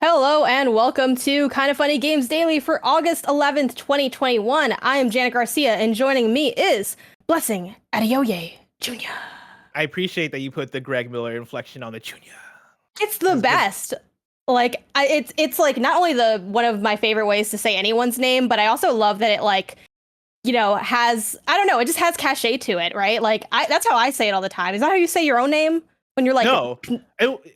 Hello and welcome to Kind of Funny Games Daily for August 11th, 2021. I am Janet Garcia and joining me is Blessing Adeoye Jr. I appreciate that you put the Greg Miller inflection on the junior. It's the best. Like it's like not only the one of my favorite ways to say anyone's name, but I also love that it has, I don't know, it just has cachet to it, right? Like that's how I say it all the time. Is that how you say your own name? When you're like, no,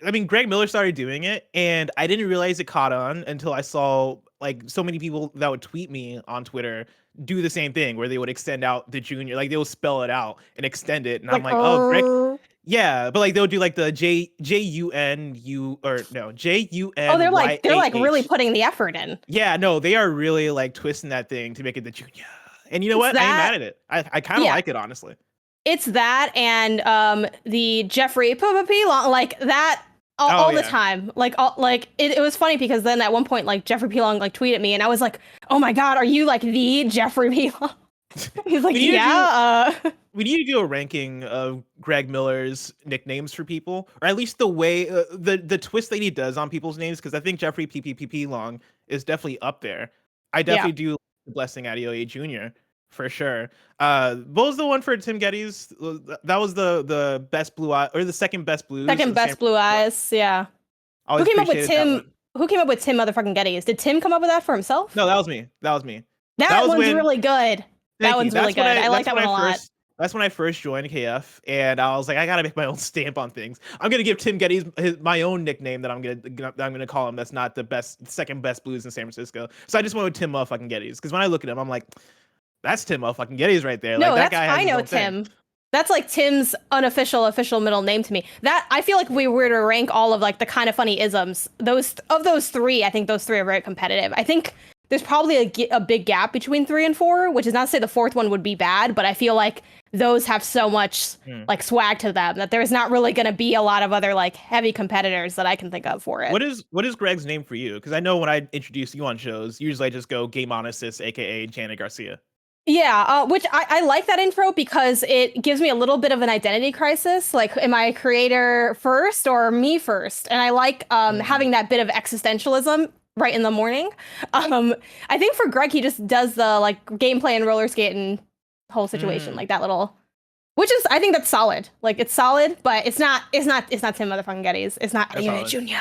I mean, Greg Miller started doing it, and I didn't realize it caught on until I saw like so many people that would tweet me on Twitter do the same thing, where they would extend out the junior, like they will spell it out and extend it, and like I'm like, oh, Greg, yeah, but like they'll do like the Jun or no Jun. Oh, they're like really putting the effort in. Yeah, no, they are really like twisting that thing to make it the junior. And you know what? I ain't mad at it. I kind of like it, honestly. It's that and the Jeffrey P Long, like that all the time. It was funny because then at one point like Jeffrey P Long like tweeted me and I was like, oh my god, are you like the Jeffrey P Long? He's like, we need to do a ranking of Greg Miller's nicknames for people, or at least the way the twist that he does on people's names, because I think Jeffrey P Long is definitely up there. I definitely do Blessing Adeoye Jr. for sure. What was the one for Tim Geddes? That was the best blue eye, or the second best blues. Second best blue eyes, yeah. Who came up with Tim? Who came up with Tim motherfucking Geddes? Did Tim come up with that for himself? No, that was me. That one's really good. That one's really good. I like that one a lot. That's when I first joined KF, and I was like, I gotta make my own stamp on things. I'm gonna give Tim Geddes my own nickname that I'm gonna call him. That's not the second best blues in San Francisco. So I just went with Tim motherfucking Geddes, because when I look at him, I'm like, that's Tim motherfucking Geddes right there. No, like, that guy has I know Tim. Thing. That's like Tim's official middle name to me. That I feel like we were to rank all of like the kind of funny isms. Those three, I think those three are very competitive. I think there's probably a big gap between 3 and 4, which is not to say the fourth one would be bad, but I feel like those have so much like swag to them that there's not really going to be a lot of other like heavy competitors that I can think of for it. What is Greg's name for you? Because I know when I introduce you on shows, usually I just go Game On Assist, aka Janet Garcia. Yeah, which I like that intro because it gives me a little bit of an identity crisis. Like, am I creator first or me first? And I like having that bit of existentialism right in the morning. I think for Greg, he just does the like gameplay and roller skating whole situation, like that little, which is, I think that's solid. Like, it's solid, but it's not Tim motherfucking Geddes. It's not Adeoye Jr.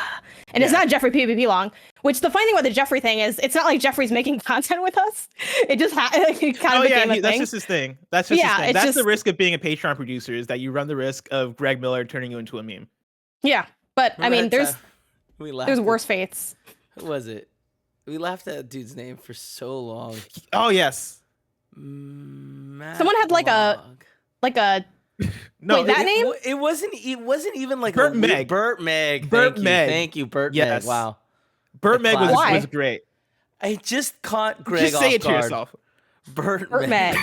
And it's not Jeffrey P Long. Which the funny thing about the Jeffrey thing is, it's not like Jeffrey's making content with us. It just kind of became a thing. That's just his thing. That's his thing. That's the risk of being a Patreon producer, is that you run the risk of Greg Miller turning you into a meme. Yeah, but I mean, there's worse fates. Who was it? We laughed at that dude's name for so long. Oh yes. Someone had like a no, wait, that name? It wasn't even like Burt Meg. Burt Meg. Thank you, Burt Meg. Wow. Burt Meg was great. I just caught Greg just say off it guard. to yourself. Burt Meg.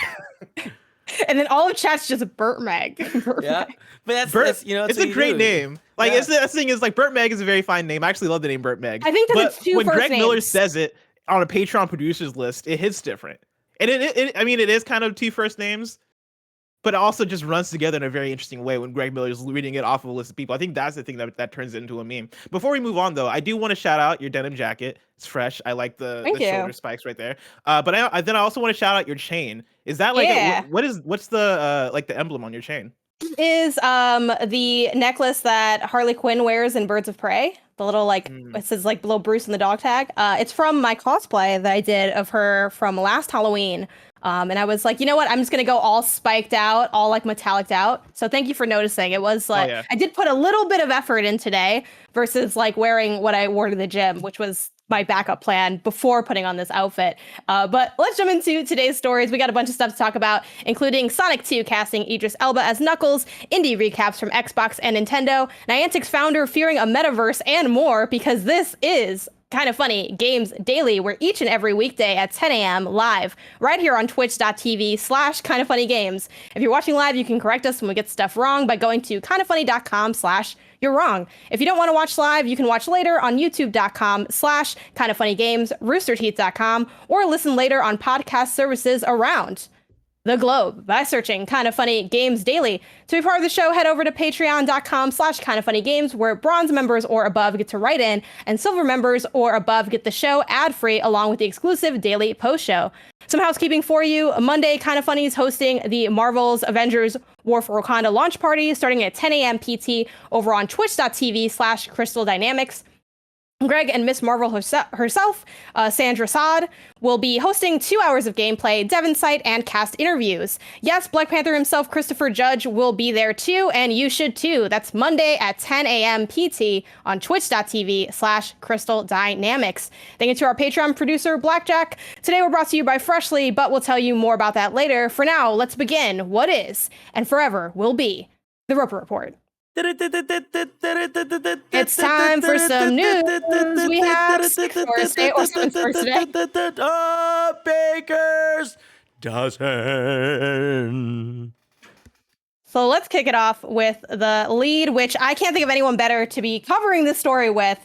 And then all of chat's just Burt Meg. Yeah, but that's you know, it's a great name. Like, the thing is, like, Burt Meg is a very fine name. I actually love the name Burt Meg. I think that it's two when first Greg names. Miller says it on a Patreon producers list, it hits different. And I mean, it is kind of two first names, but it also just runs together in a very interesting way when Greg Miller is reading it off of a list of people. I think that's the thing that turns it into a meme. Before we move on, though, I do want to shout out your denim jacket. It's fresh. I like the shoulder spikes right there. But I also want to shout out your chain. Is that like what's the like the emblem on your chain? It is the necklace that Harley Quinn wears in Birds of Prey. The little it says like little Bruce in the dog tag. It's from my cosplay that I did of her from last Halloween. And I was like, you know what? I'm just going to go all spiked out, all like metalliced out. So thank you for noticing. It was like, I did put a little bit of effort in today versus like wearing what I wore to the gym, which was my backup plan before putting on this outfit. But let's jump into today's stories. We got a bunch of stuff to talk about, including Sonic 2 casting Idris Elba as Knuckles, indie recaps from Xbox and Nintendo, Niantic's founder fearing a metaverse, and more, because this is Kind of Funny Games Daily, where each and every weekday at 10 a.m. live, right here on twitch.tv/kindoffunnygames. If you're watching live, you can correct us when we get stuff wrong by going to kindoffunny.com/you're wrong. If you don't want to watch live, you can watch later on youtube.com/kindoffunnygames, roosterteeth.com, or listen later on podcast services around. the globe by searching Kind of Funny Games Daily. To be part of the show, head over to patreon.com/kindoffunnygames, where bronze members or above get to write in, and silver members or above get the show ad-free along with the exclusive daily post show. Some housekeeping for you. Monday, Kind of Funny is hosting the Marvel's Avengers War for Wakanda Launch Party starting at 10 a.m. PT over on twitch.tv/Crystal Dynamics. Greg and Miss Marvel herself, Sandra Saad, will be hosting 2 hours of gameplay, dev insight, and cast interviews. Yes, Black Panther himself, Christopher Judge, will be there too, and you should too. That's Monday at 10 a.m. PT on twitch.tv/Crystal Dynamics. Thank you to our Patreon producer, Blackjack. Today we're brought to you by Freshly, but we'll tell you more about that later. For now, let's begin what is, and forever will be, the Roper Report. It's time for some news. We have 6 stores today, or 7 stores today. Baker's dozen. So let's kick it off with the lead, which I can't think of anyone better to be covering this story with.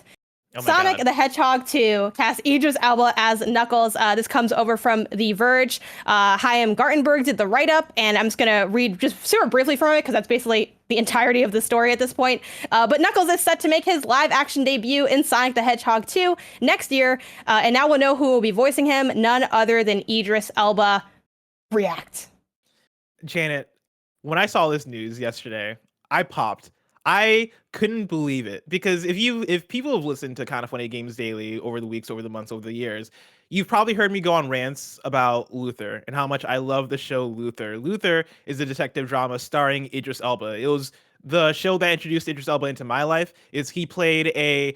Sonic the Hedgehog 2 casts Idris Elba as Knuckles. This comes over from The Verge. Chaim Gartenberg did the write-up, and I'm just going to read just super briefly from it because that's basically the entirety of the story at this point. But Knuckles is set to make his live-action debut in Sonic the Hedgehog 2 next year, and now we'll know who will be voicing him, none other than Idris Elba. React. Janet, when I saw this news yesterday, I popped. I couldn't believe it because if people have listened to Kind of Funny Games Daily over the weeks, over the months, over the years, you've probably heard me go on rants about Luther and how much I love the show Luther. Luther is a detective drama starring Idris Elba. It was the show that introduced Idris Elba into my life. He played a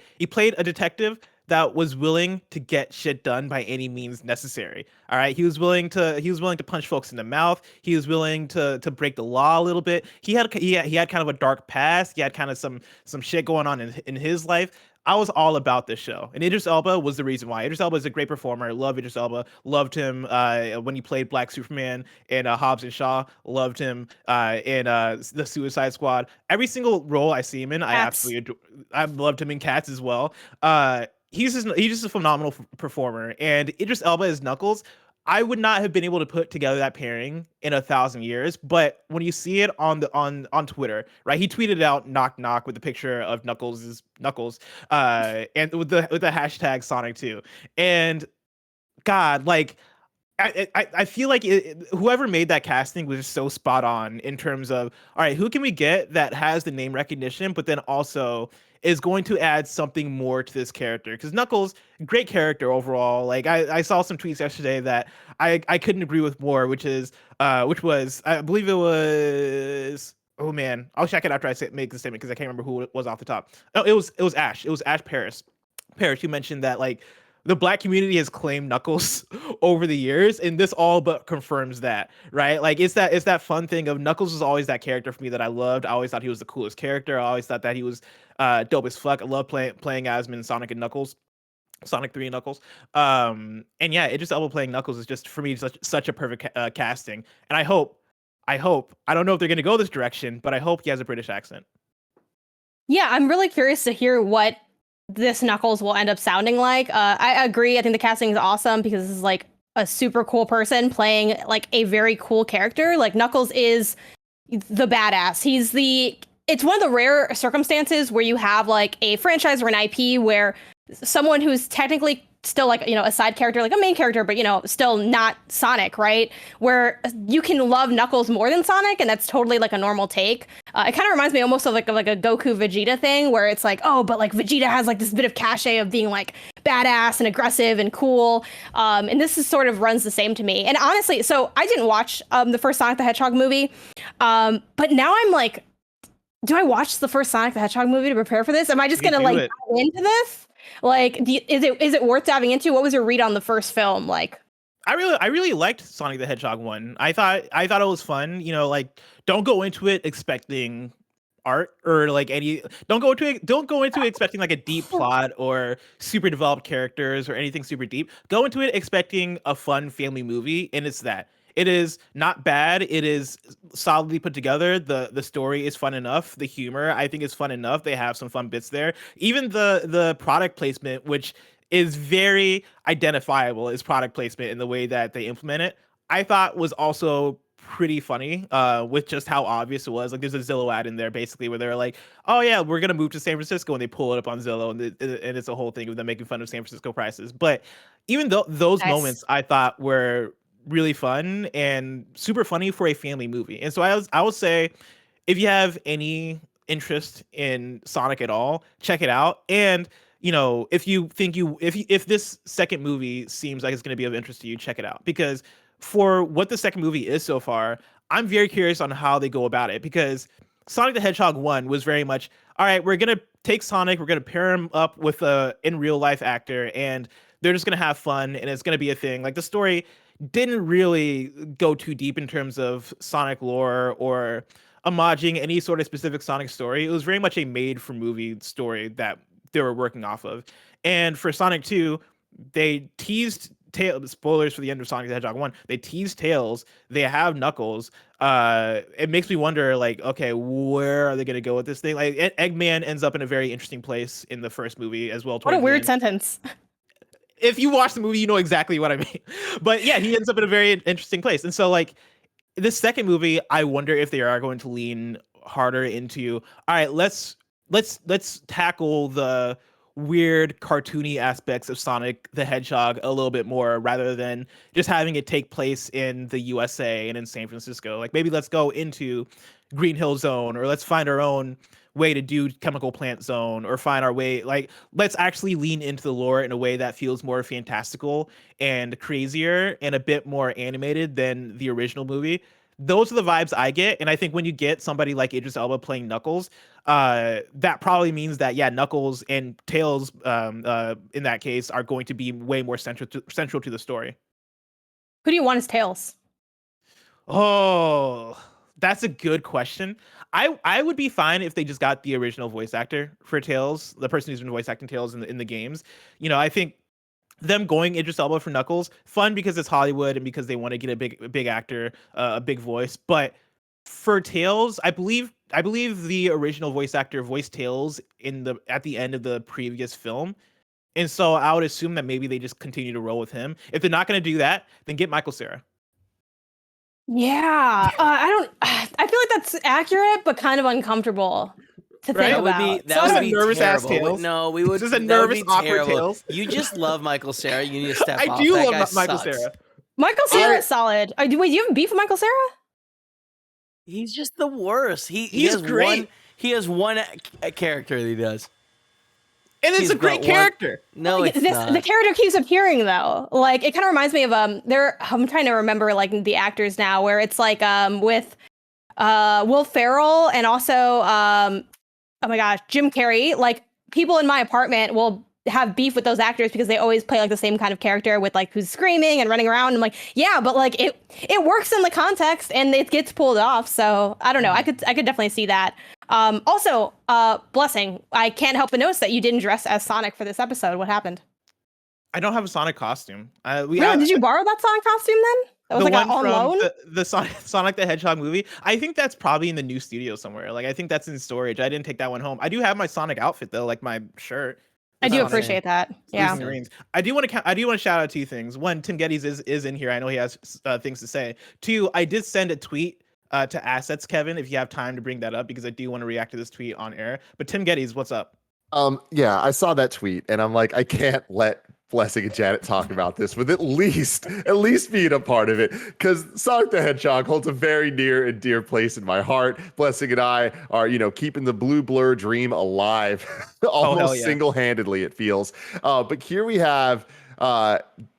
detective that was willing to get shit done by any means necessary. All right, he was willing to punch folks in the mouth. He was willing to break the law a little bit. He had kind of a dark past. He had kind of some shit going on in his life. I was all about this show, and Idris Elba was the reason why. Idris Elba is a great performer. I love Idris Elba. Loved him when he played Black Superman in Hobbs and Shaw. Loved him in the Suicide Squad. Every single role I see him in, I absolutely adore. I've loved him in Cats as well. He's just a phenomenal performer, and Idris Elba as Knuckles, I would not have been able to put together that pairing in 1,000 years. But when you see it on Twitter, right? He tweeted out "knock knock" with a picture of Knuckles, and with the hashtag Sonic 2. And God, like, I feel like whoever made that casting was just so spot on in terms of, all right, who can we get that has the name recognition, but then also is going to add something more to this character? Because Knuckles, great character overall. Like I saw some tweets yesterday that I couldn't agree with more, which was I believe it was, oh man, I'll check it after I make the statement because I can't remember who it was off the top. Oh, it was Ash. It was Ash Paris. Paris, you mentioned that like the Black community has claimed Knuckles over the years, and this all but confirms that, right? Like it's that fun thing of Knuckles was always that character for me that I loved. I always thought he was the coolest character. I always thought that he was dope as fuck. I love playing as him in Sonic and Knuckles. Sonic 3 and Knuckles. And yeah, Idris Elba playing Knuckles is just, for me, such a perfect casting. And I hope, I don't know if they're going to go this direction, but I hope he has a British accent. Yeah, I'm really curious to hear what this Knuckles will end up sounding like. I agree. I think the casting is awesome because this is like a super cool person playing like a very cool character. Like Knuckles is the badass. It's one of the rare circumstances where you have like a franchise or an IP where someone who's technically still like, you know, a side character, like a main character, but, you know, still not Sonic, right? Where you can love Knuckles more than Sonic, and that's totally like a normal take. It kind of reminds me almost of like a Goku Vegeta thing, where it's like, oh, but like Vegeta has like this bit of cachet of being like badass and aggressive and cool. And this is sort of runs the same to me. And honestly, so I didn't watch the first Sonic the Hedgehog movie, but now I'm like, do I watch the first Sonic the Hedgehog movie to prepare for this? Am I just gonna like dive into this? Like, is it worth diving into? What was your read on the first film like? I really liked Sonic the Hedgehog 1. I thought it was fun. You know, like, don't go into it expecting art or like don't go into it expecting like a deep plot or super developed characters or anything super deep. Go into it expecting a fun family movie, and it's that. It is not bad. It is solidly put together. The story is fun enough. The humor, I think, is fun enough. They have some fun bits there. Even the product placement, which is very identifiable as product placement in the way that they implement it, I thought was also pretty funny with just how obvious it was. Like there's a Zillow ad in there basically where they're like, oh yeah, we're gonna move to San Francisco, and they pull it up on Zillow, and it's a whole thing of them making fun of San Francisco prices. But even though those Nice. moments I thought were really fun and super funny for a family movie. And so I would say if you have any interest in Sonic at all, check it out. And if you think if this second movie seems like it's going to be of interest to you, check it out, because for what the second movie is so far, I'm very curious on how they go about it, because Sonic the Hedgehog 1 was very much, all right, we're going to take Sonic, we're going to pair him up with a in real life actor, and they're just going to have fun, and it's going to be a thing. Like the story didn't really go too deep in terms of Sonic lore or homaging any sort of specific Sonic story. It was very much a made for movie story that they were working off of. And for Sonic 2, they teased spoilers for the end of Sonic the Hedgehog 1. They teased Tails. They have Knuckles. It makes me wonder, like, okay, where are they going to go with this thing? Like, Eggman ends up in a very interesting place in the first movie as well. What a towards the weird end. sentence. If you watch the movie, you know exactly what I mean. But yeah, he ends up in a very interesting place. And so, like, this second movie, I wonder if they are going to lean harder into, all right, let's tackle the weird cartoony aspects of Sonic the Hedgehog a little bit more, rather than just having it take place in the USA and in San Francisco. Like, maybe let's go into Green Hill Zone, or let's find our own way to do Chemical Plant Zone, or find our way, like, let's actually lean into the lore in a way that feels more fantastical and crazier and a bit more animated than the original movie. Those are the vibes I get. And I think when you get somebody like Idris Elba playing Knuckles, that probably means that, yeah, Knuckles and Tails in that case are going to be way more central to the story. Who do you want as Tails? Oh, that's a good question. I would be fine if they just got the original voice actor for Tails, the person who's been voice acting Tails in the games. I think them going Idris Elba for Knuckles, fun because it's Hollywood and because they want to get a big actor, a big voice. But for Tails, I believe the original voice actor voiced Tails at the end of the previous film. And so I would assume that maybe they just continue to roll with him. If they're not going to do that, then get Michael Cera. Yeah, I feel like that's accurate, but kind of uncomfortable to think about. That would be nervous terrible. ass Tails. No, we would. This is a nervous, awkward Tails. You just love Michael Cera. You need to step off. I do That love guy Michael sucks. Cera. Michael Cera is solid. Wait, do you have beef with Michael Cera? He's just the worst. He's great. He has one character that he does. And it's a great character. No, it's not. The character keeps appearing though. Like, it kind of reminds me of I'm trying to remember like the actors now, where it's like with Will Ferrell and also oh my gosh, Jim Carrey. Like, people in my apartment will have beef with those actors because they always play like the same kind of character with like who's screaming and running around. I'm like, yeah, but like it works in the context and it gets pulled off. So I don't know. I could definitely see that. Also, Blessing, I can't help but notice that you didn't dress as Sonic for this episode. What happened? I don't have a Sonic costume. Really? Did you borrow that Sonic costume then? That was the like one on from loan? the Sonic the Hedgehog movie. I think that's probably in the new studio somewhere. Like, I think that's in storage. I didn't take that one home. I do have my Sonic outfit though, like my shirt. I do appreciate that. Yeah. I do want to shout out two things. One, Tim Geddes is in here. I know he has things to say. Two, I did send a tweet to Assets, Kevin, if you have time to bring that up, because I do want to react to this tweet on air. But Tim Geddes, what's up? Yeah, I saw that tweet and I'm like, I can't let Blessing and Janet talk about this with at least being a part of it, because Sonic the Hedgehog holds a very near and dear place in my heart. Blessing and I are, keeping the Blue Blur dream alive almost single-handedly, it feels. But here we have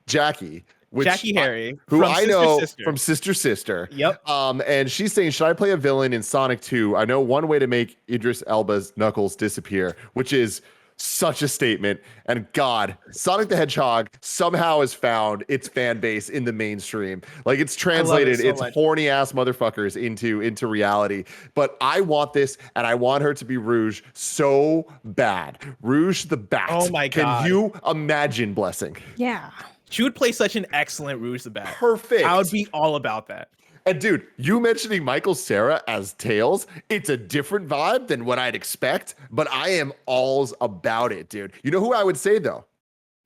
Jackie. Jackie Harry, who I know from Sister Sister. Yep. And she's saying, should I play a villain in Sonic 2? I know one way to make Idris Elba's Knuckles disappear, which is such a statement. And God, Sonic the Hedgehog somehow has found its fan base in the mainstream. Like, it's translated its horny ass motherfuckers into reality. But I want this, and I want her to be Rouge so bad. Rouge the Bat. Oh my God. Can you imagine, Blessing? Yeah. She would play such an excellent Rouge the Bat. Perfect. I would be all about that. And dude, you mentioning Michael Cera as Tails, it's a different vibe than what I'd expect, but I am alls about it, dude. You know who I would say though?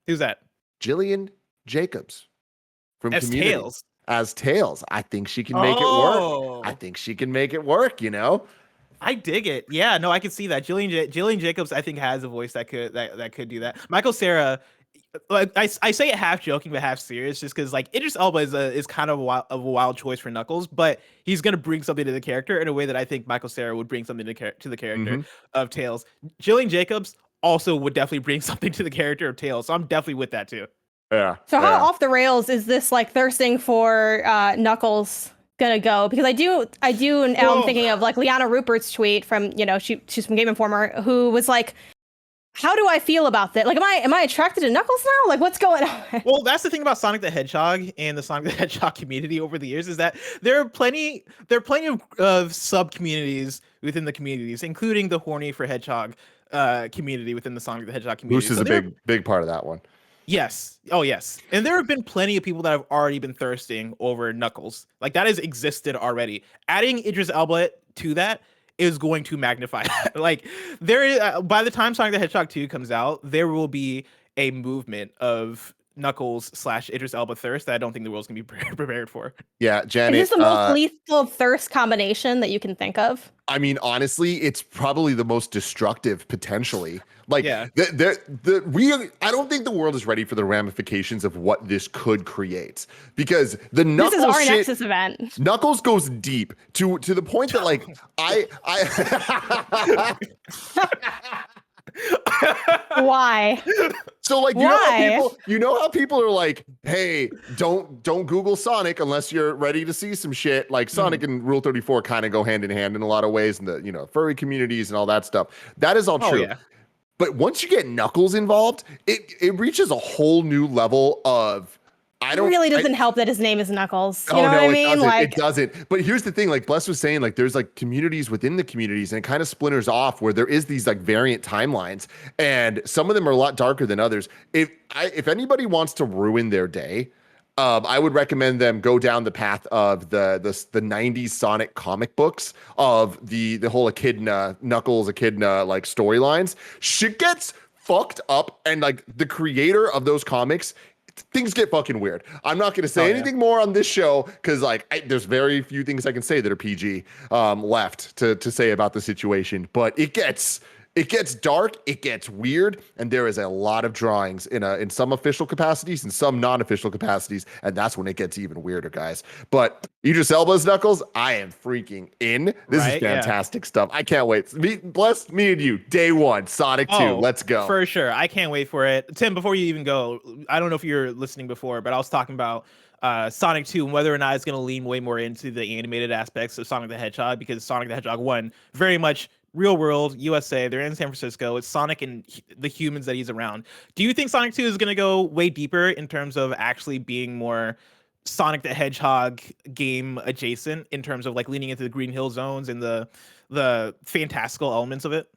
Who's that? Jillian Jacobs from as Community. Tails. as Tails. I think she can make it work. I Oh, think she can make it work, you know? I dig it. Yeah, no, I can see that. Jillian Jacobs, I think, has a voice that could do that. Michael Cera, like I say it half joking but half serious, just because like Idris Elba is kind of a wild choice for Knuckles, but he's gonna bring something to the character in a way that I think Michael Cera would bring something to the character of Tails. Jillian Jacobs also would definitely bring something to the character of Tails, so I'm definitely with that too. Yeah. So how yeah. off the rails is this like thirsting for Knuckles gonna go? Because I do now I'm Whoa. thinking of like Liana Rupert's tweet from, she's from Game Informer, who was like, how do I feel about that? Like, am I attracted to Knuckles now? Like, what's going on? Well, that's the thing about Sonic the Hedgehog and the Sonic the Hedgehog community over the years, is that there are plenty of sub communities within the communities, including the horny for Hedgehog community within the Sonic the Hedgehog community. Goose is a big part of that one. Yes. Oh, yes. And there have been plenty of people that have already been thirsting over Knuckles. Like, that has existed already. Adding Idris Elba to that is going to magnify that. Like, by the time Sonic the Hedgehog 2 comes out, there will be a movement of Knuckles / Idris Elba thirst that I don't think the world's gonna be prepared for. Yeah, Janet. Is this the most lethal thirst combination that you can think of? I mean, honestly, it's probably the most destructive potentially. Like, Yeah. I don't think the world is ready for the ramifications of what this could create, because the Knuckles This is our shit, Nexus event. Knuckles goes deep to the point that like I Why? So like Why? you know how people are like, hey, don't Google Sonic unless you're ready to see some shit. Like Sonic and Rule 34 kind of go hand in hand in a lot of ways, and the furry communities and all that stuff. That is all true. Yeah. But once you get Knuckles involved, it reaches a whole new level of It really doesn't help that his name is Knuckles. You know what I mean? It doesn't. But here's the thing, like Bless was saying, like there's like communities within the communities, and it kind of splinters off where there is these like variant timelines, and some of them are a lot darker than others. If anybody wants to ruin their day, I would recommend them go down the path of the 90s Sonic comic books of the whole Echidna, Knuckles Echidna like storylines. Shit gets fucked up, and like the creator of those comics, things get fucking weird. I'm not going to say anything more on this show because there's very few things I can say that are PG left to say about the situation, but it gets dark, it gets weird, and there is a lot of drawings in some official capacities and some non-official capacities, and that's when it gets even weirder, guys. But Idris Elba's Knuckles, I am freaking in. This is fantastic stuff. I can't wait. Me and you, day one, Sonic 2. Let's go. For sure. I can't wait for it. Tim, before you even go, I don't know if you're listening before, but I was talking about Sonic 2 and whether or not it's going to lean way more into the animated aspects of Sonic the Hedgehog, because Sonic the Hedgehog 1 very much real world, USA, they're in San Francisco. It's Sonic and the humans that he's around. Do you think Sonic 2 is going to go way deeper in terms of actually being more Sonic the Hedgehog game adjacent, in terms of like leaning into the Green Hill zones and the fantastical elements of it?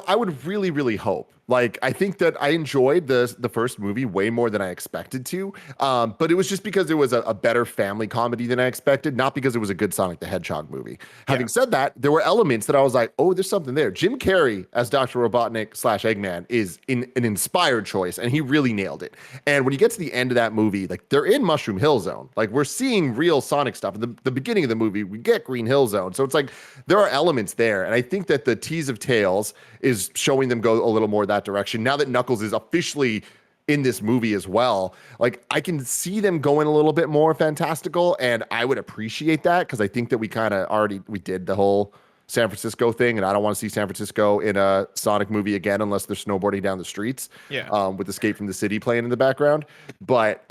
I would really, really hope. Like, I think that I enjoyed the first movie way more than I expected to. But it was just because it was a better family comedy than I expected, not because it was a good Sonic the Hedgehog movie. Having said that, there were elements that I was like, oh, there's something there. Jim Carrey as Dr. Robotnik / Eggman is an inspired choice, and he really nailed it. And when you get to the end of that movie, like they're in Mushroom Hill Zone. Like we're seeing real Sonic stuff. In the beginning of the movie, we get Green Hill Zone. So it's like there are elements there. And I think that the tease of Tails is showing them go a little more that direction. Now that Knuckles is officially in this movie as well, like I can see them going a little bit more fantastical, and I would appreciate that because I think that we did the whole San Francisco thing, and I don't want to see San Francisco in a Sonic movie again unless they're snowboarding down the streets. With Escape from the City playing in the background. But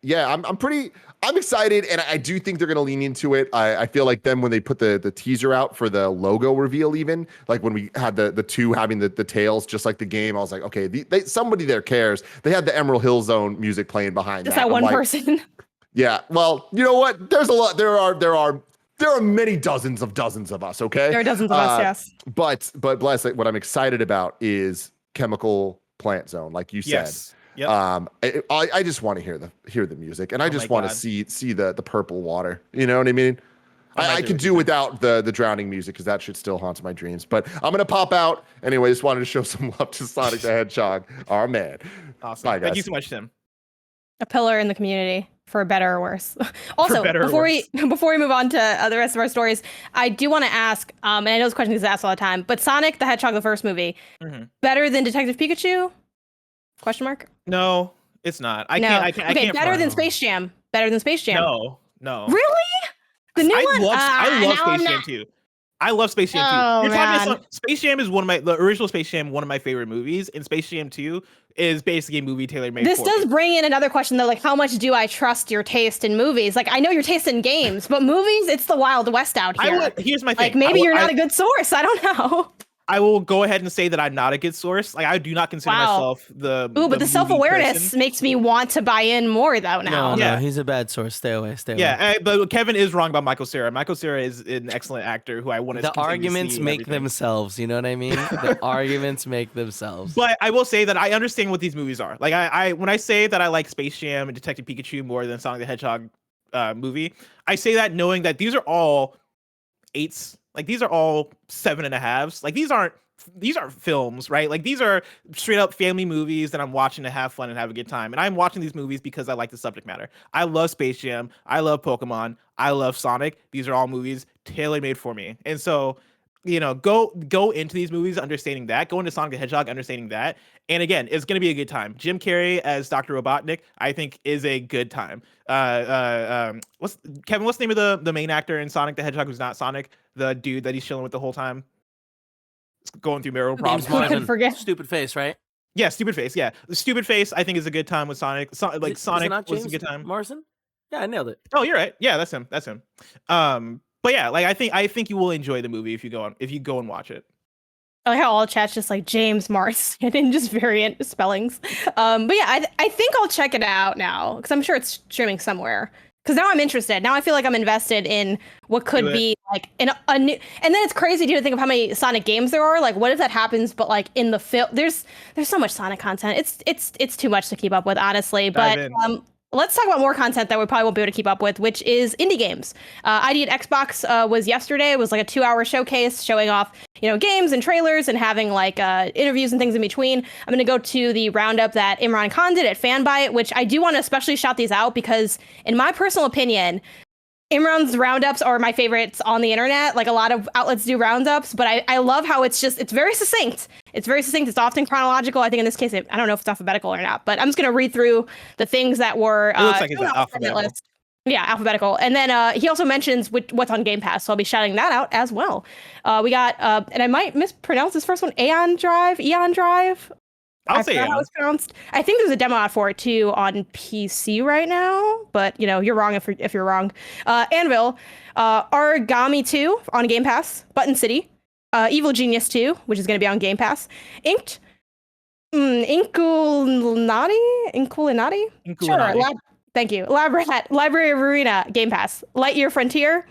yeah, I'm excited, and I do think they're going to lean into it. I feel like then when they put the teaser out for the logo reveal, even like when we had the two having the tails just like the game, I was like, okay, somebody there cares. They had the Emerald Hill Zone music playing behind just that one person. Yeah, well, you know what? There's a lot. There are many dozens of us. Okay, there are dozens of us. Yes, but Bless, like, what I'm excited about is Chemical Plant Zone, like you said. Yes. Yep. I just want to hear the music, and I just want to see the purple water. You know what I mean? I could do without the drowning music because that shit still haunts my dreams. But I'm gonna pop out anyway. Just wanted to show some love to Sonic the Hedgehog, our man. Awesome. Bye, guys. Thank you so much, Tim. A pillar in the community, for better or worse. Also, better or before worse. we move on to the rest of our stories, I do want to ask, and I know this question is asked all the time, but Sonic the Hedgehog, the first movie, better than Detective Pikachu? Question mark. No, it's not. I No. can't. I Okay, can't. better than front. Space Jam. Better than Space Jam. No. Really? The new one? I love now I'm Space Jam not- 2. I love Space Jam 2. Oh, You're talking man. about Space Jam is the original Space Jam, one of my favorite movies, and Space Jam 2 is basically a movie tailor-made This for does me. bring in another question though, like how much do I trust your taste in movies? Like I know your taste in games, but movies, it's the Wild West out here. Here's my thing. Like maybe you're not a good source. I don't know. I will go ahead and say that I'm not a good source. Like I do not consider myself the. Ooh, but the movie self-awareness person. makes me want to buy in more though now. No, Yeah. he's a bad source. Stay away. Yeah, but Kevin is wrong about Michael Cera. Michael Cera is an excellent actor who I want to. The arguments make themselves. You know what I mean? The arguments make themselves. But I will say that I understand what these movies are. Like I when I say that I like Space Jam and Detective Pikachu more than Sonic the Hedgehog movie, I say that knowing that these are all 8s. Like these are all 7.5s. Like these aren't films, right? Like these are straight up family movies that I'm watching to have fun and have a good time. And I'm watching these movies because I like the subject matter. I love Space Jam. I love Pokemon. I love Sonic. These are all movies tailor-made for me. And so, go into these movies understanding that. Go into Sonic the Hedgehog understanding that. And again, it's going to be a good time. Jim Carrey as Dr. Robotnik, I think, is a good time. What's the name of the main actor in Sonic the Hedgehog who's not Sonic? The dude that he's chilling with the whole time? Going through marital problems. Who could forget? Stupid face, right? Yeah, Stupid Face. Yeah, the Stupid Face I think is a good time with Sonic. Sonic Is it not was a James good time. Morrison? Yeah, I nailed it. Oh, you're right. Yeah, that's him. But yeah, like I think you will enjoy the movie if you go and watch it. I like how all chat's just like James Marsden and just variant spellings. But yeah, I think I'll check it out now because I'm sure it's streaming somewhere. Because now I'm interested. Now I feel like I'm invested in what could be like in a new. And then it's crazy to think of how many Sonic games there are. Like, what if that happens? But like in the film, there's so much Sonic content. It's too much to keep up with, honestly. But let's talk about more content that we probably won't be able to keep up with, which is indie games. ID at Xbox was yesterday. It was like a 2-hour showcase showing off, games and trailers and having like interviews and things in between. I'm going to go to the roundup that Imran Khan did at Fanbyte, which I do want to especially shout these out because in my personal opinion, Imran's roundups are my favorites on the internet. Like a lot of outlets do roundups, but I love how it's very succinct. It's very succinct. It's often chronological. I think in this case, I don't know if it's alphabetical or not, but I'm just going to read through the things that were it looks like it's alphabetical. list. Yeah, alphabetical. And then he also mentions what's on Game Pass, so I'll be shouting that out as well. We got, and I might mispronounce this first one, Eon Drive. I'll say how it's pronounced. I think there's a demo out for it too on PC right now, but you're wrong if you're wrong. Anvil, Origami 2 on Game Pass, Button City, Evil Genius 2, which is going to be on Game Pass, Inked, Inkulinati? Sure. Thank you. Library of Arena, Game Pass, Lightyear Frontier,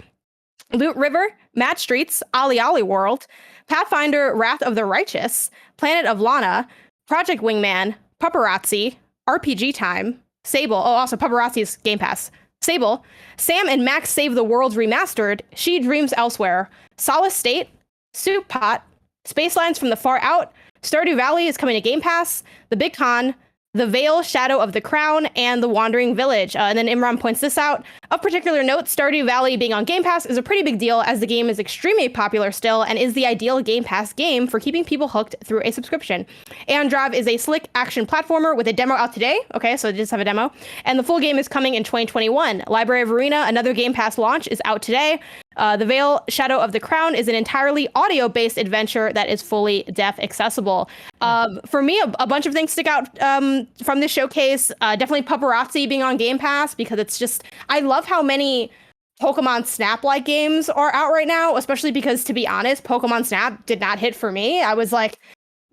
Loot River, Match Streets, Ali World, Pathfinder, Wrath of the Righteous, Planet of Lana, Project Wingman, Paparazzi, RPG Time, Sable. Oh, also Paparazzi's Game Pass. Sable, Sam and Max Save the World Remastered, She Dreams Elsewhere, Solace State, Soup Pot, Space Lines from the Far Out, Stardew Valley is coming to Game Pass, The Big Con, The Veil, Shadow of the Crown, and The Wandering Village. And then Imran points this out. Of particular note, Stardew Valley being on Game Pass is a pretty big deal as the game is extremely popular still and is the ideal Game Pass game for keeping people hooked through a subscription. Aeon Drive is a slick action platformer with a demo out today. Okay, so it does have a demo. And the full game is coming in 2021. Library of Arena, another Game Pass launch, is out today. The Veil, Shadow of the Crown is an entirely audio-based adventure that is fully deaf accessible. For me, a bunch of things stick out from this showcase. Definitely Paparazzi being on Game Pass because it's just, I love how many Pokemon Snap-like games are out right now, especially because, to be honest, Pokemon Snap did not hit for me. I was like,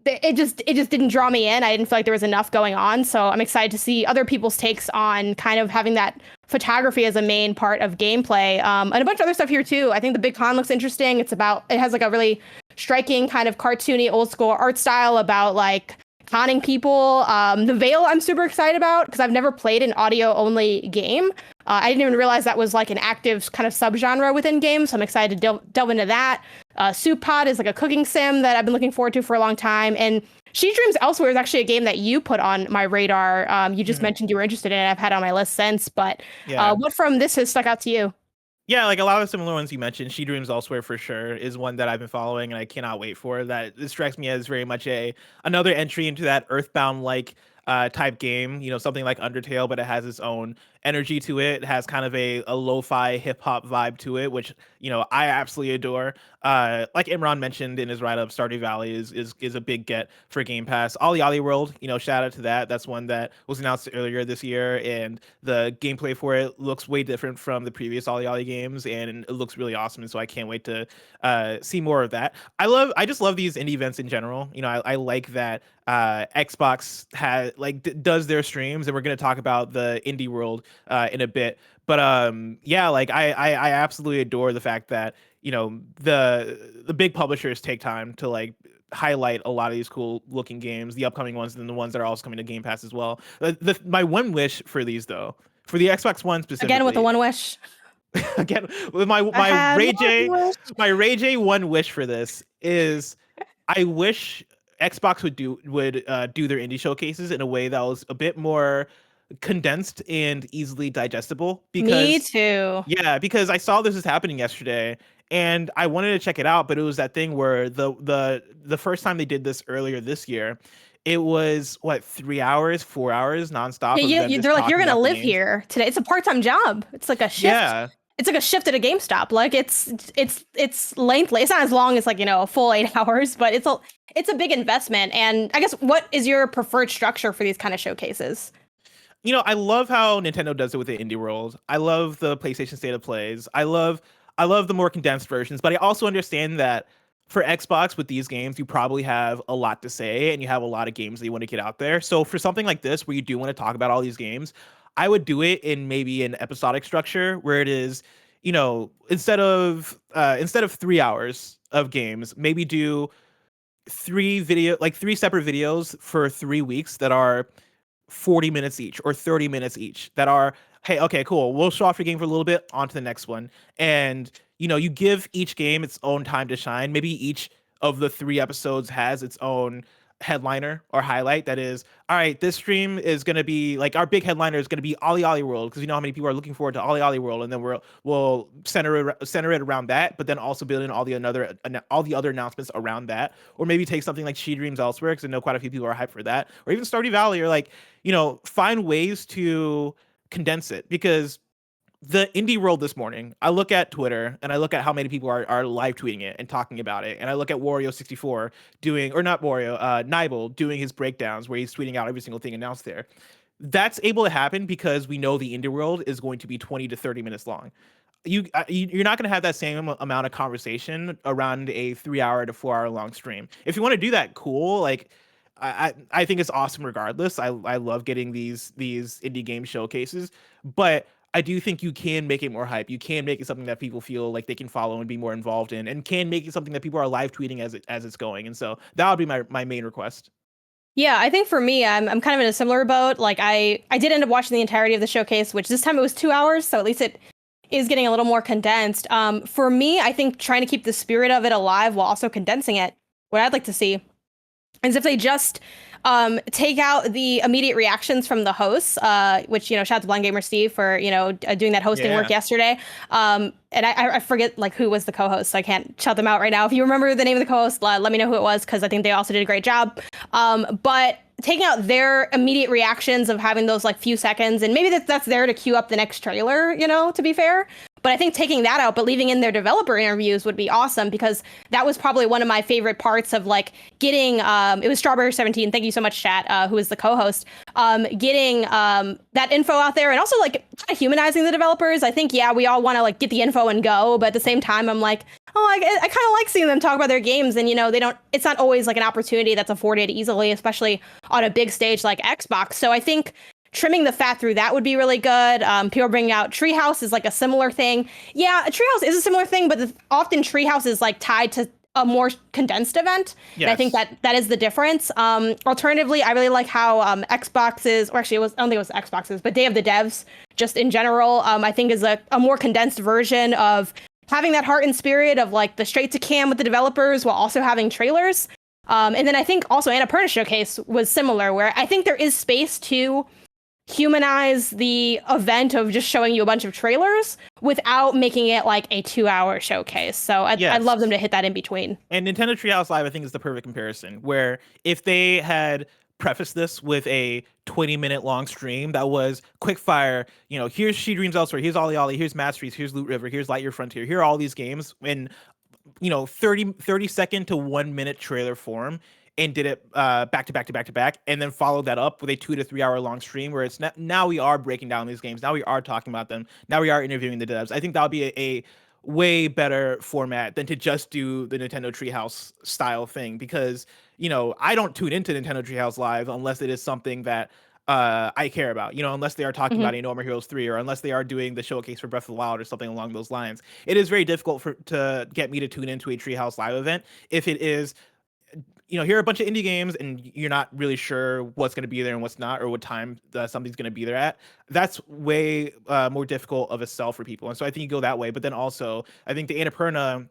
it just didn't draw me in. I didn't feel like there was enough going on. So I'm excited to see other people's takes on kind of having that photography as a main part of gameplay. And a bunch of other stuff here too. I think the Big Con looks interesting. It has like a really striking kind of cartoony old school art style about like conning people. The Veil I'm super excited about because I've never played an audio only game. I didn't even realize that was like an active kind of subgenre within games. So I'm excited to delve into that. Soup Pod is like a cooking sim that I've been looking forward to for a long time. And She Dreams Elsewhere is actually a game that you put on my radar. You just mentioned you were interested in it. I've had it on my list since, but what from this has stuck out to you? Yeah, like a lot of the similar ones you mentioned, She Dreams Elsewhere for sure is one that I've been following and I cannot wait for. That it strikes me as very much another entry into that Earthbound like type game, something like Undertale, but it has its own energy to it. It has kind of a lo-fi hip hop vibe to it, which I absolutely adore. Like Imran mentioned in his write-up, Stardew Valley is a big get for Game Pass. Ollie Ollie World, shout out to that. That's one that was announced earlier this year, and the gameplay for it looks way different from the previous Ollie Ollie games, and it looks really awesome. And so I can't wait to see more of that. I just love these indie events in general. I like that Xbox does their streams, and we're going to talk about the indie world in a bit. But yeah, like I absolutely adore the fact that the big publishers take time to like highlight a lot of these cool looking games, the upcoming ones, and the ones that are also coming to Game Pass as well. My one wish for these though, for the Xbox One specifically, Again with the one wish. Again with my Ray J one wish for this is I wish Xbox would do their indie showcases in a way that was a bit more condensed and easily digestible. Because me too. Yeah, because I saw this is happening yesterday and I wanted to check it out, but it was that thing where the first time they did this earlier this year, it was 3 hours, 4 hours nonstop. Yeah, they're like, you're gonna live here today. It's a part-time job. It's like a shift. Yeah. It's like a shift at a GameStop. Like it's lengthy. It's not as long as like, a full 8 hours, but it's a big investment. And I guess what is your preferred structure for these kind of showcases? I love how Nintendo does it with the indie world. I love the PlayStation State of Plays. I love the more condensed versions, but I also understand that for Xbox with these games, you probably have a lot to say and you have a lot of games that you want to get out there. So for something like this, where you do want to talk about all these games, I would do it in maybe an episodic structure where it is, instead of 3 hours of games, maybe do three separate videos for 3 weeks that are 40 minutes each or 30 minutes each that are, hey, okay, cool, we'll show off your game for a little bit, on to the next one. And you give each game its own time to shine. Maybe each of the 3 episodes has its own headliner or highlight that is, all right, this stream is going to be like, our big headliner is going to be Ollie Ollie World, because how many people are looking forward to Ollie Ollie World, and then we'll center it around that, but then also build in all the other announcements around that. Or maybe take something like She Dreams Elsewhere, because I know quite a few people are hyped for that, or even Stardew Valley, or like, find ways to condense it. Because the indie world this morning, I look at Twitter and I look at how many people are live tweeting it and talking about it. And I look at Wario64 Nibel doing his breakdowns where he's tweeting out every single thing announced there. That's able to happen because we know the indie world is going to be 20 to 30 minutes long. You're not going to have that same amount of conversation around a 3 hour to 4 hour long stream. If you want to do that, cool. Like, I think it's awesome regardless. I love getting these indie game showcases, but I do think you can make it more hype. You can make it something that people feel like they can follow and be more involved in, and can make it something that people are live tweeting as it's going. And so that would be my main request. Yeah, I think for me, I'm kind of in a similar boat. Like I did end up watching the entirety of the showcase, which this time it was 2 hours, so at least it is getting a little more condensed. For me, I think trying to keep the spirit of it alive while also condensing it, what I'd like to see is if they just take out the immediate reactions from the hosts, which, shout out to Blind Gamer Steve for, doing that hosting work yesterday. And I forget like who was the co-host, so I can't shout them out right now. If you remember the name of the co-host, let me know who it was, because I think they also did a great job. But taking out their immediate reactions of having those like few seconds, and maybe that's there to queue up the next trailer, to be fair. But I think taking that out, but leaving in their developer interviews would be awesome, because that was probably one of my favorite parts of like getting, it was Strawberry17, thank you so much, chat, who is the co-host, getting that info out there, and also like kind of humanizing the developers. I think, yeah, we all want to like get the info and go, but at the same time, I'm like, I kind of like seeing them talk about their games, and it's not always like an opportunity that's afforded easily, especially on a big stage like Xbox. So I think trimming the fat through that would be really good. People are bringing out Treehouse is like a similar thing. Yeah, Treehouse is a similar thing, but often Treehouse is like tied to a more condensed event. Yes. And I think that is the difference. Alternatively, I really like how Xboxes, or actually I don't think it was Xboxes, but Day of the Devs, just in general, I think is a more condensed version of having that heart and spirit of like the straight to cam with the developers while also having trailers. And then I think also Annapurna Showcase was similar, where I think there is space to humanize the event of just showing you a bunch of trailers without making it like a 2-hour showcase. So I'd love them to hit that in between. And Nintendo Treehouse Live, I think, is the perfect comparison, where if they had prefaced this with a 20-minute long stream that was quick fire, here's She Dreams Elsewhere, here's Ollie Ollie, here's Masteries, here's Loot River, here's Lightyear Frontier, here are all these games in 30-second to 1-minute trailer form, and did it back to back to back to back, and then followed that up with a 2 to 3 hour long stream where it's now we are breaking down these games, now we are talking about them, now we are interviewing the devs. I think that would be a way better format than to just do the Nintendo Treehouse style thing, because I don't tune into Nintendo Treehouse Live unless it is something that I care about, unless they are talking about No More Heroes 3, or unless they are doing the showcase for Breath of the Wild or something along those lines. It is very difficult to get me to tune into a Treehouse Live event if it is, here are a bunch of indie games and you're not really sure what's going to be there and what's not, or what time something's going to be there at. That's way more difficult of a sell for people. And so I think you go that way. But then also, I think the Annapurna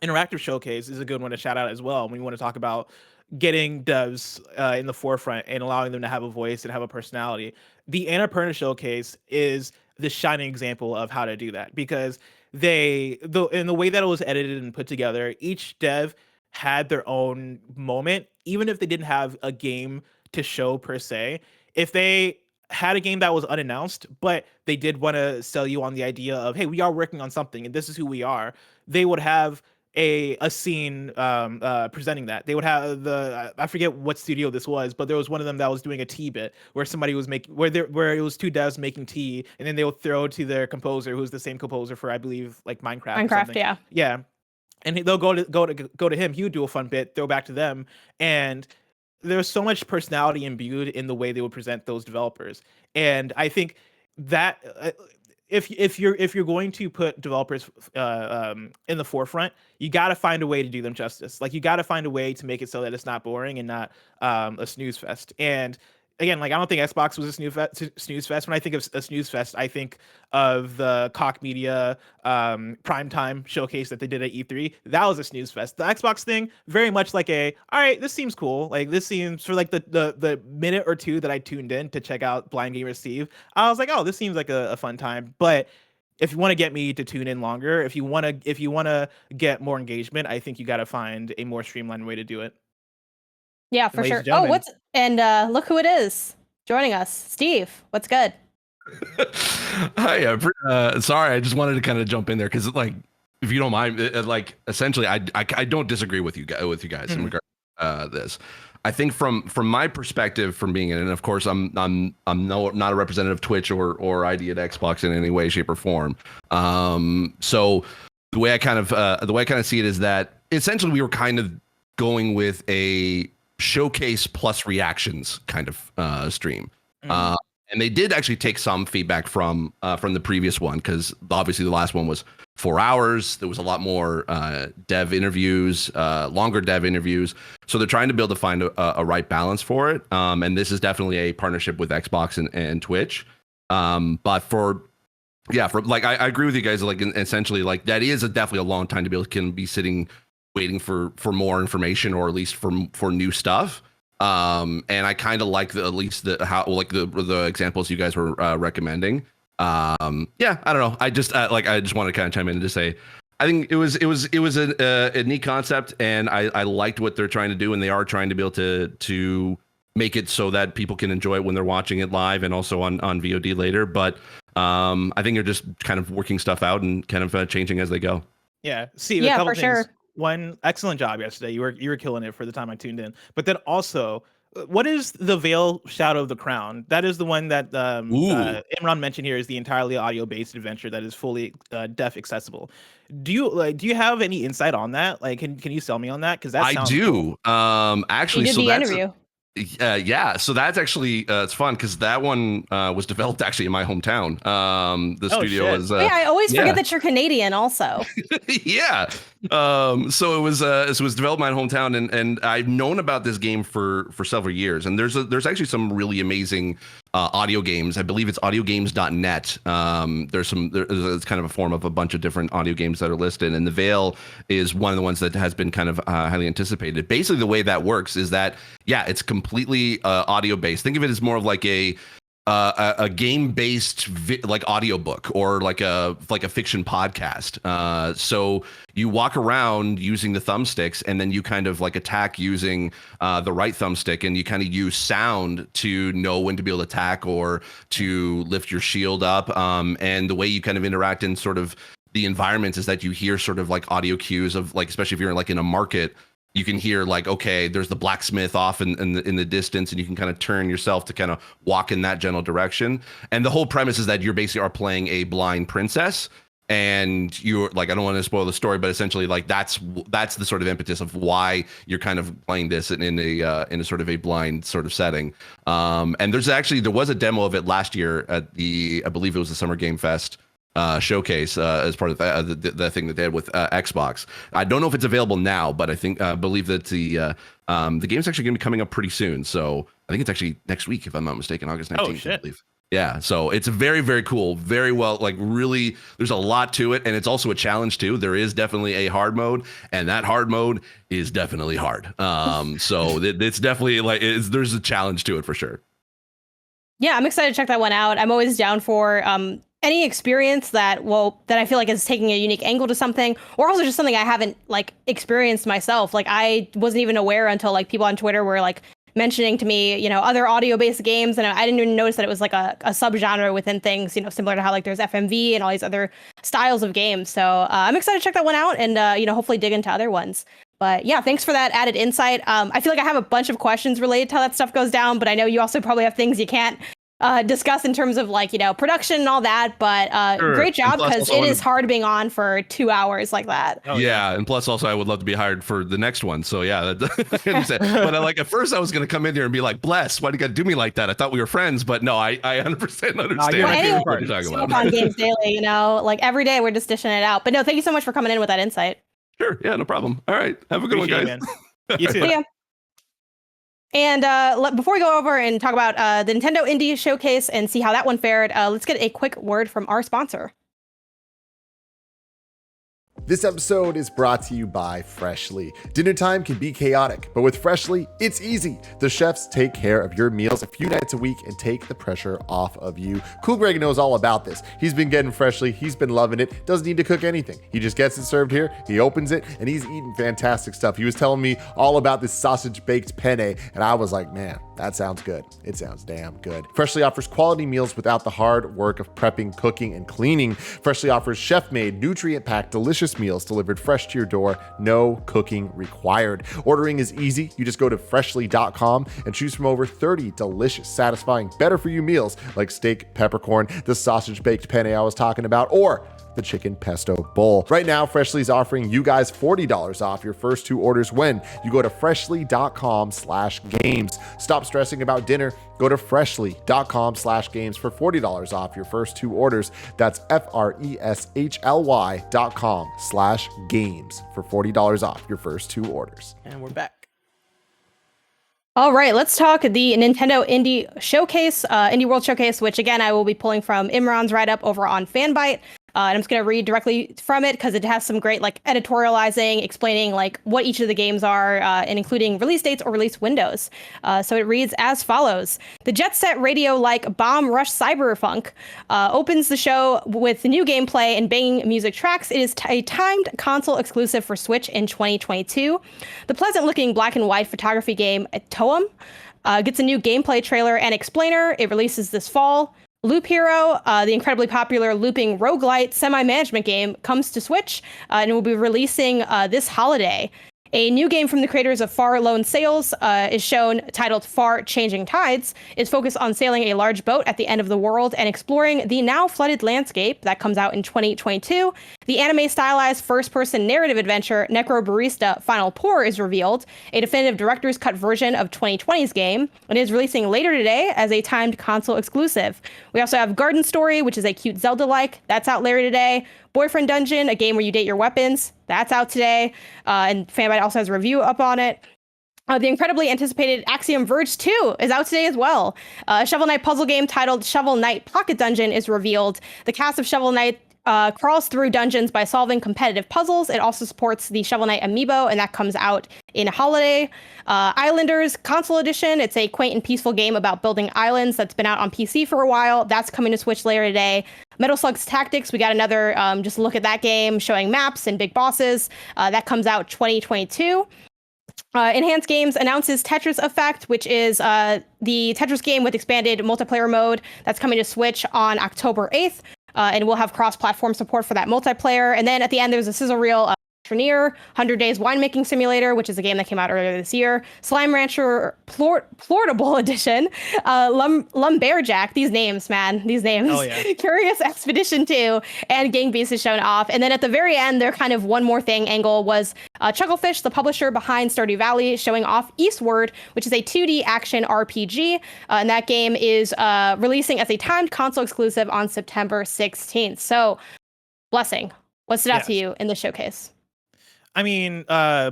Interactive Showcase is a good one to shout out as well when you want to talk about getting devs in the forefront and allowing them to have a voice and have a personality. The Annapurna Showcase is the shining example of how to do that, because in the way that it was edited and put together, each dev had their own moment, even if they didn't have a game to show per se. If they had a game that was unannounced, but they did want to sell you on the idea of, hey, we are working on something and this is who we are, they would have a scene presenting that. They would have I forget what studio this was, but there was one of them that was doing a tea bit where somebody was making where it was two devs making tea, and then they would throw to their composer, who's the same composer for, I believe, like Minecraft, yeah, and they'll go to him. He would do a fun bit, throw back to them, and there's so much personality imbued in the way they would present those developers. And I think that if you're going to put developers in the forefront, you got to find a way to do them justice. Like, you got to find a way to make it so that it's not boring and not a snooze fest. And again, like, I don't think Xbox was a snooze fest. When I think of a snooze fest, I think of the Koch Media primetime showcase that they did at E3. That was a snooze fest. The Xbox thing, very much like all right, this seems cool. Like, this seems, for like the minute or two that I tuned in to check out Blind Gamer Steve, I was like, oh, this seems like a fun time. But if you want to get me to tune in longer, if you want to get more engagement, I think you got to find a more streamlined way to do it. Yeah, for sure. Oh, look who it is joining us. Steve, what's good? Hi, sorry, I just wanted to kind of jump in there because, like, if you don't mind, essentially, I don't disagree with you guys in regard to this. I think from my perspective, from being in, and of course, I'm not a representative of Twitch or ID at Xbox in any way, shape, or form. So the way I kind of see it is that essentially we were kind of going with a showcase plus reactions kind of stream. And they did actually take some feedback from the previous one, because obviously the last one was 4 hours. There was a lot more dev interviews, longer dev interviews. So they're trying to find a right balance for it. And this is definitely a partnership with Xbox and Twitch. But I agree with you guys. Like, essentially, like, that is definitely a long time to be sitting waiting for more information, or at least for new stuff. And I kind of like the examples you guys were recommending. I don't know. I just want to kind of chime in and just say, I think it was a neat concept, and I liked what they're trying to do, and they are trying to be able to make it so that people can enjoy it when they're watching it live and also on VOD later. But I think they're just kind of working stuff out and kind of changing as they go. Yeah. See, yeah, a couple for things. sure. One, excellent job yesterday. You were killing it for the time I tuned in. But then also, what is the Veil Shadow of the Crown? That is the one that Imran mentioned here, is the entirely audio-based adventure that is fully deaf accessible. Do you have any insight on that? Like, can you sell me on that? Because I do. Cool. Actually, you did the interview. Yeah, so that's actually it's fun because that one was developed actually in my hometown. The studio was. I always forget that you're Canadian, also. Yeah, So it was developed in my hometown, and I've known about this game for several years. And there's actually some really amazing audio games. I believe it's audiogames.net. It's kind of a form of a bunch of different audio games that are listed, and The Veil is one of the ones that has been kind of highly anticipated. Basically, the way that works is that it's completely audio based. Think of it as more of like a game-based like audiobook or like a fiction podcast. So you walk around using the thumbsticks, and then you kind of like attack using the right thumbstick, and you kind of use sound to know when to be able to attack or to lift your shield up. And the way you kind of interact in sort of the environments is that you hear sort of like audio cues of like, especially if you're like in a market, you can hear like, okay, there's the blacksmith off in the distance, and you can kind of turn yourself to kind of walk in that general direction. And the whole premise is that you're basically are playing a blind princess, and you're like, I don't want to spoil the story, but essentially like that's the sort of impetus of why you're kind of playing this in a sort of a blind sort of setting. And there was a demo of it last year at I believe it was the Summer Game Fest showcase as part of the thing that they had with Xbox. I don't know if it's available now, but I believe that the game's actually going to be coming up pretty soon. So I think it's actually next week, if I'm not mistaken, August 19th. Oh, shit. I believe. Yeah, so it's very, very cool. Very well, like really, there's a lot to it, and it's also a challenge too. There is definitely a hard mode, and that hard mode is definitely hard. So it's definitely like there's a challenge to it for sure. Yeah, I'm excited to check that one out. I'm always down for any experience that I feel like is taking a unique angle to something, or also just something I haven't like experienced myself. Like I wasn't even aware until like people on Twitter were like mentioning to me, other audio-based games, and I didn't even notice that it was like a subgenre within things, similar to how like there's FMV and all these other styles of games. So I'm excited to check that one out, and hopefully dig into other ones. But yeah, thanks for that added insight. I feel like I have a bunch of questions related to how that stuff goes down, but I know you also probably have things you can't discuss in terms of like, production and all that. But Sure. Great job, because it is hard being on for 2 hours like that. Oh, yeah, and plus also I would love to be hired for the next one. So yeah, but at first I was going to come in there and be like, bless, why do you got to do me like that? I thought we were friends, but no, I 100% understand what you're talking about. On Games Daily, like every day we're just dishing it out. But no, thank you so much for coming in with that insight. Sure, yeah, no problem. All right, have a good one, guys. You too. Yeah. And before we go over and talk about the Nintendo Indie Showcase and see how that one fared, let's get a quick word from our sponsor. This episode is brought to you by Freshly. Dinner time can be chaotic, but with Freshly, it's easy. The chefs take care of your meals a few nights a week and take the pressure off of you. Cool Greg knows all about this. He's been getting Freshly, he's been loving it, doesn't need to cook anything. He just gets it served here, he opens it, and he's eating fantastic stuff. He was telling me all about this sausage baked penne, and I was like, man, that sounds good. It sounds damn good. Freshly offers quality meals without the hard work of prepping, cooking, and cleaning. Freshly offers chef-made, nutrient-packed, delicious meals delivered fresh to your door, no cooking required. Ordering is easy. You just go to freshly.com and choose from over 30 delicious, satisfying, better-for-you meals like steak, peppercorn, the sausage-baked penne I was talking about, or the chicken pesto bowl. Right now, Freshly is offering you guys $40 off your first 2 orders when you go to freshly.com/games. Stop stressing about dinner. Go to freshly.com/games for $40 off your first 2 orders. That's freshly.com/games for $40 off your first 2 orders. And we're back. All right, let's talk the Nintendo Indie Showcase, Indie World Showcase, which again, I will be pulling from Imran's write-up over on Fanbyte. And I'm just going to read directly from it because it has some great like editorializing, explaining like what each of the games are, and including release dates or release windows. So it reads as follows. The Jet Set Radio-like Bomb Rush Cyberpunk opens the show with new gameplay and banging music tracks. It is a timed console exclusive for Switch in 2022. The pleasant-looking black and white photography game Toem gets a new gameplay trailer and explainer. It releases this fall. Loop Hero, the incredibly popular looping roguelite semi-management game, comes to Switch and will be releasing this holiday. A new game from the creators of Far Lone Sails is shown, titled Far Changing Tides. It's focused on sailing a large boat at the end of the world and exploring the now flooded landscape. That comes out in 2022. The anime-stylized first-person narrative adventure Necro Barista Final Pour is revealed, a definitive director's cut version of 2020's game. It is releasing later today as a timed console exclusive. We also have Garden Story, which is a cute Zelda-like. That's out later today. Boyfriend Dungeon, a game where you date your weapons. That's out today. And Fanbyte also has a review up on it. The incredibly anticipated Axiom Verge 2 is out today as well. A Shovel Knight puzzle game titled Shovel Knight Pocket Dungeon is revealed. The cast of Shovel Knight crawls through dungeons by solving competitive puzzles. It also supports the Shovel Knight amiibo, and that comes out in holiday. Islanders Console Edition. It's a quaint and peaceful game about building islands that's been out on PC for a while. That's coming to Switch later today. Metal Slug's Tactics. We got another just look at that game showing maps and big bosses. That comes out 2022. Enhanced Games announces Tetris Effect, which is the Tetris game with expanded multiplayer mode that's coming to Switch on October 8th. And we'll have cross-platform support for that multiplayer. And then at the end, there's a sizzle reel Trenier, 100 Days Winemaking Simulator, which is a game that came out earlier this year, Slime Rancher Plortable Edition, Lumberjack, these names, man, these names, Oh, yeah. Curious Expedition 2, and Gang Beasts is shown off. And then at the very end, their kind of one more thing angle was Chucklefish, the publisher behind Stardew Valley, showing off Eastward, which is a 2D action RPG. And that game is releasing as a timed console exclusive on September 16th. So, Blessing, what stood out to you in the showcase? I mean,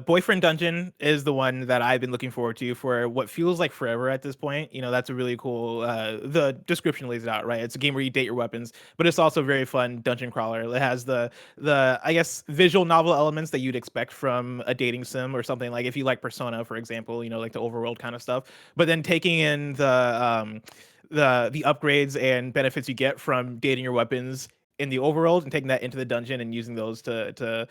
Boyfriend Dungeon is the one that I've been looking forward to for what feels like forever at this point. You know, that's a really cool, the description lays it out, right? It's a game where you date your weapons, but it's also a very fun dungeon crawler. It has the I guess, visual novel elements that you'd expect from a dating sim or something, like if you like Persona, for example, you know, like the overworld kind of stuff. But then taking in the upgrades and benefits you get from dating your weapons in the overworld and taking that into the dungeon and using those to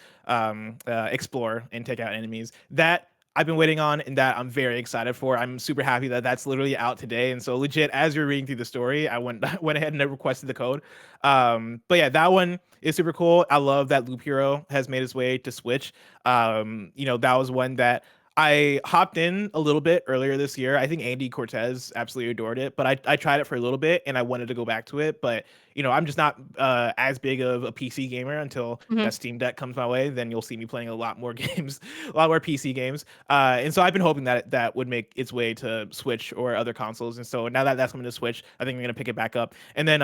explore and take out enemies. That I've been waiting on, and that I'm very excited for. I'm super happy that that's literally out today. And so legit, as you're reading through the story, I went ahead and requested the code. But yeah, that one is super cool. I love that Loop Hero has made its way to Switch. You know, that was one that I hopped in a little bit earlier this year. I think Andy Cortez absolutely adored it, but I tried it for a little bit and I wanted to go back to it. But, you know, I'm just not as big of a PC gamer until that Steam Deck comes my way. Then you'll see me playing a lot more games, a lot more PC games. And so I've been hoping that that would make its way to Switch or other consoles. And so now that that's coming to Switch, I think I'm going to pick it back up. And then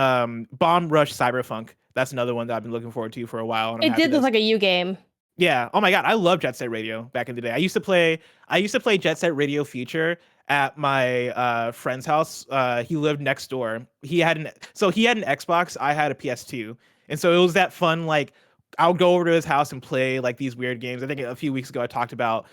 Bomb Rush Cyberpunk. That's another one that I've been looking forward to for a while. And It did look like a U game. Yeah. Oh my God. I love Jet Set Radio back in the day. I used to play Jet Set Radio Future at my friend's house. He lived next door. He had an Xbox. I had a PS2. And so it was that fun, like, I would go over to his house and play like these weird games. I think a few weeks ago I talked about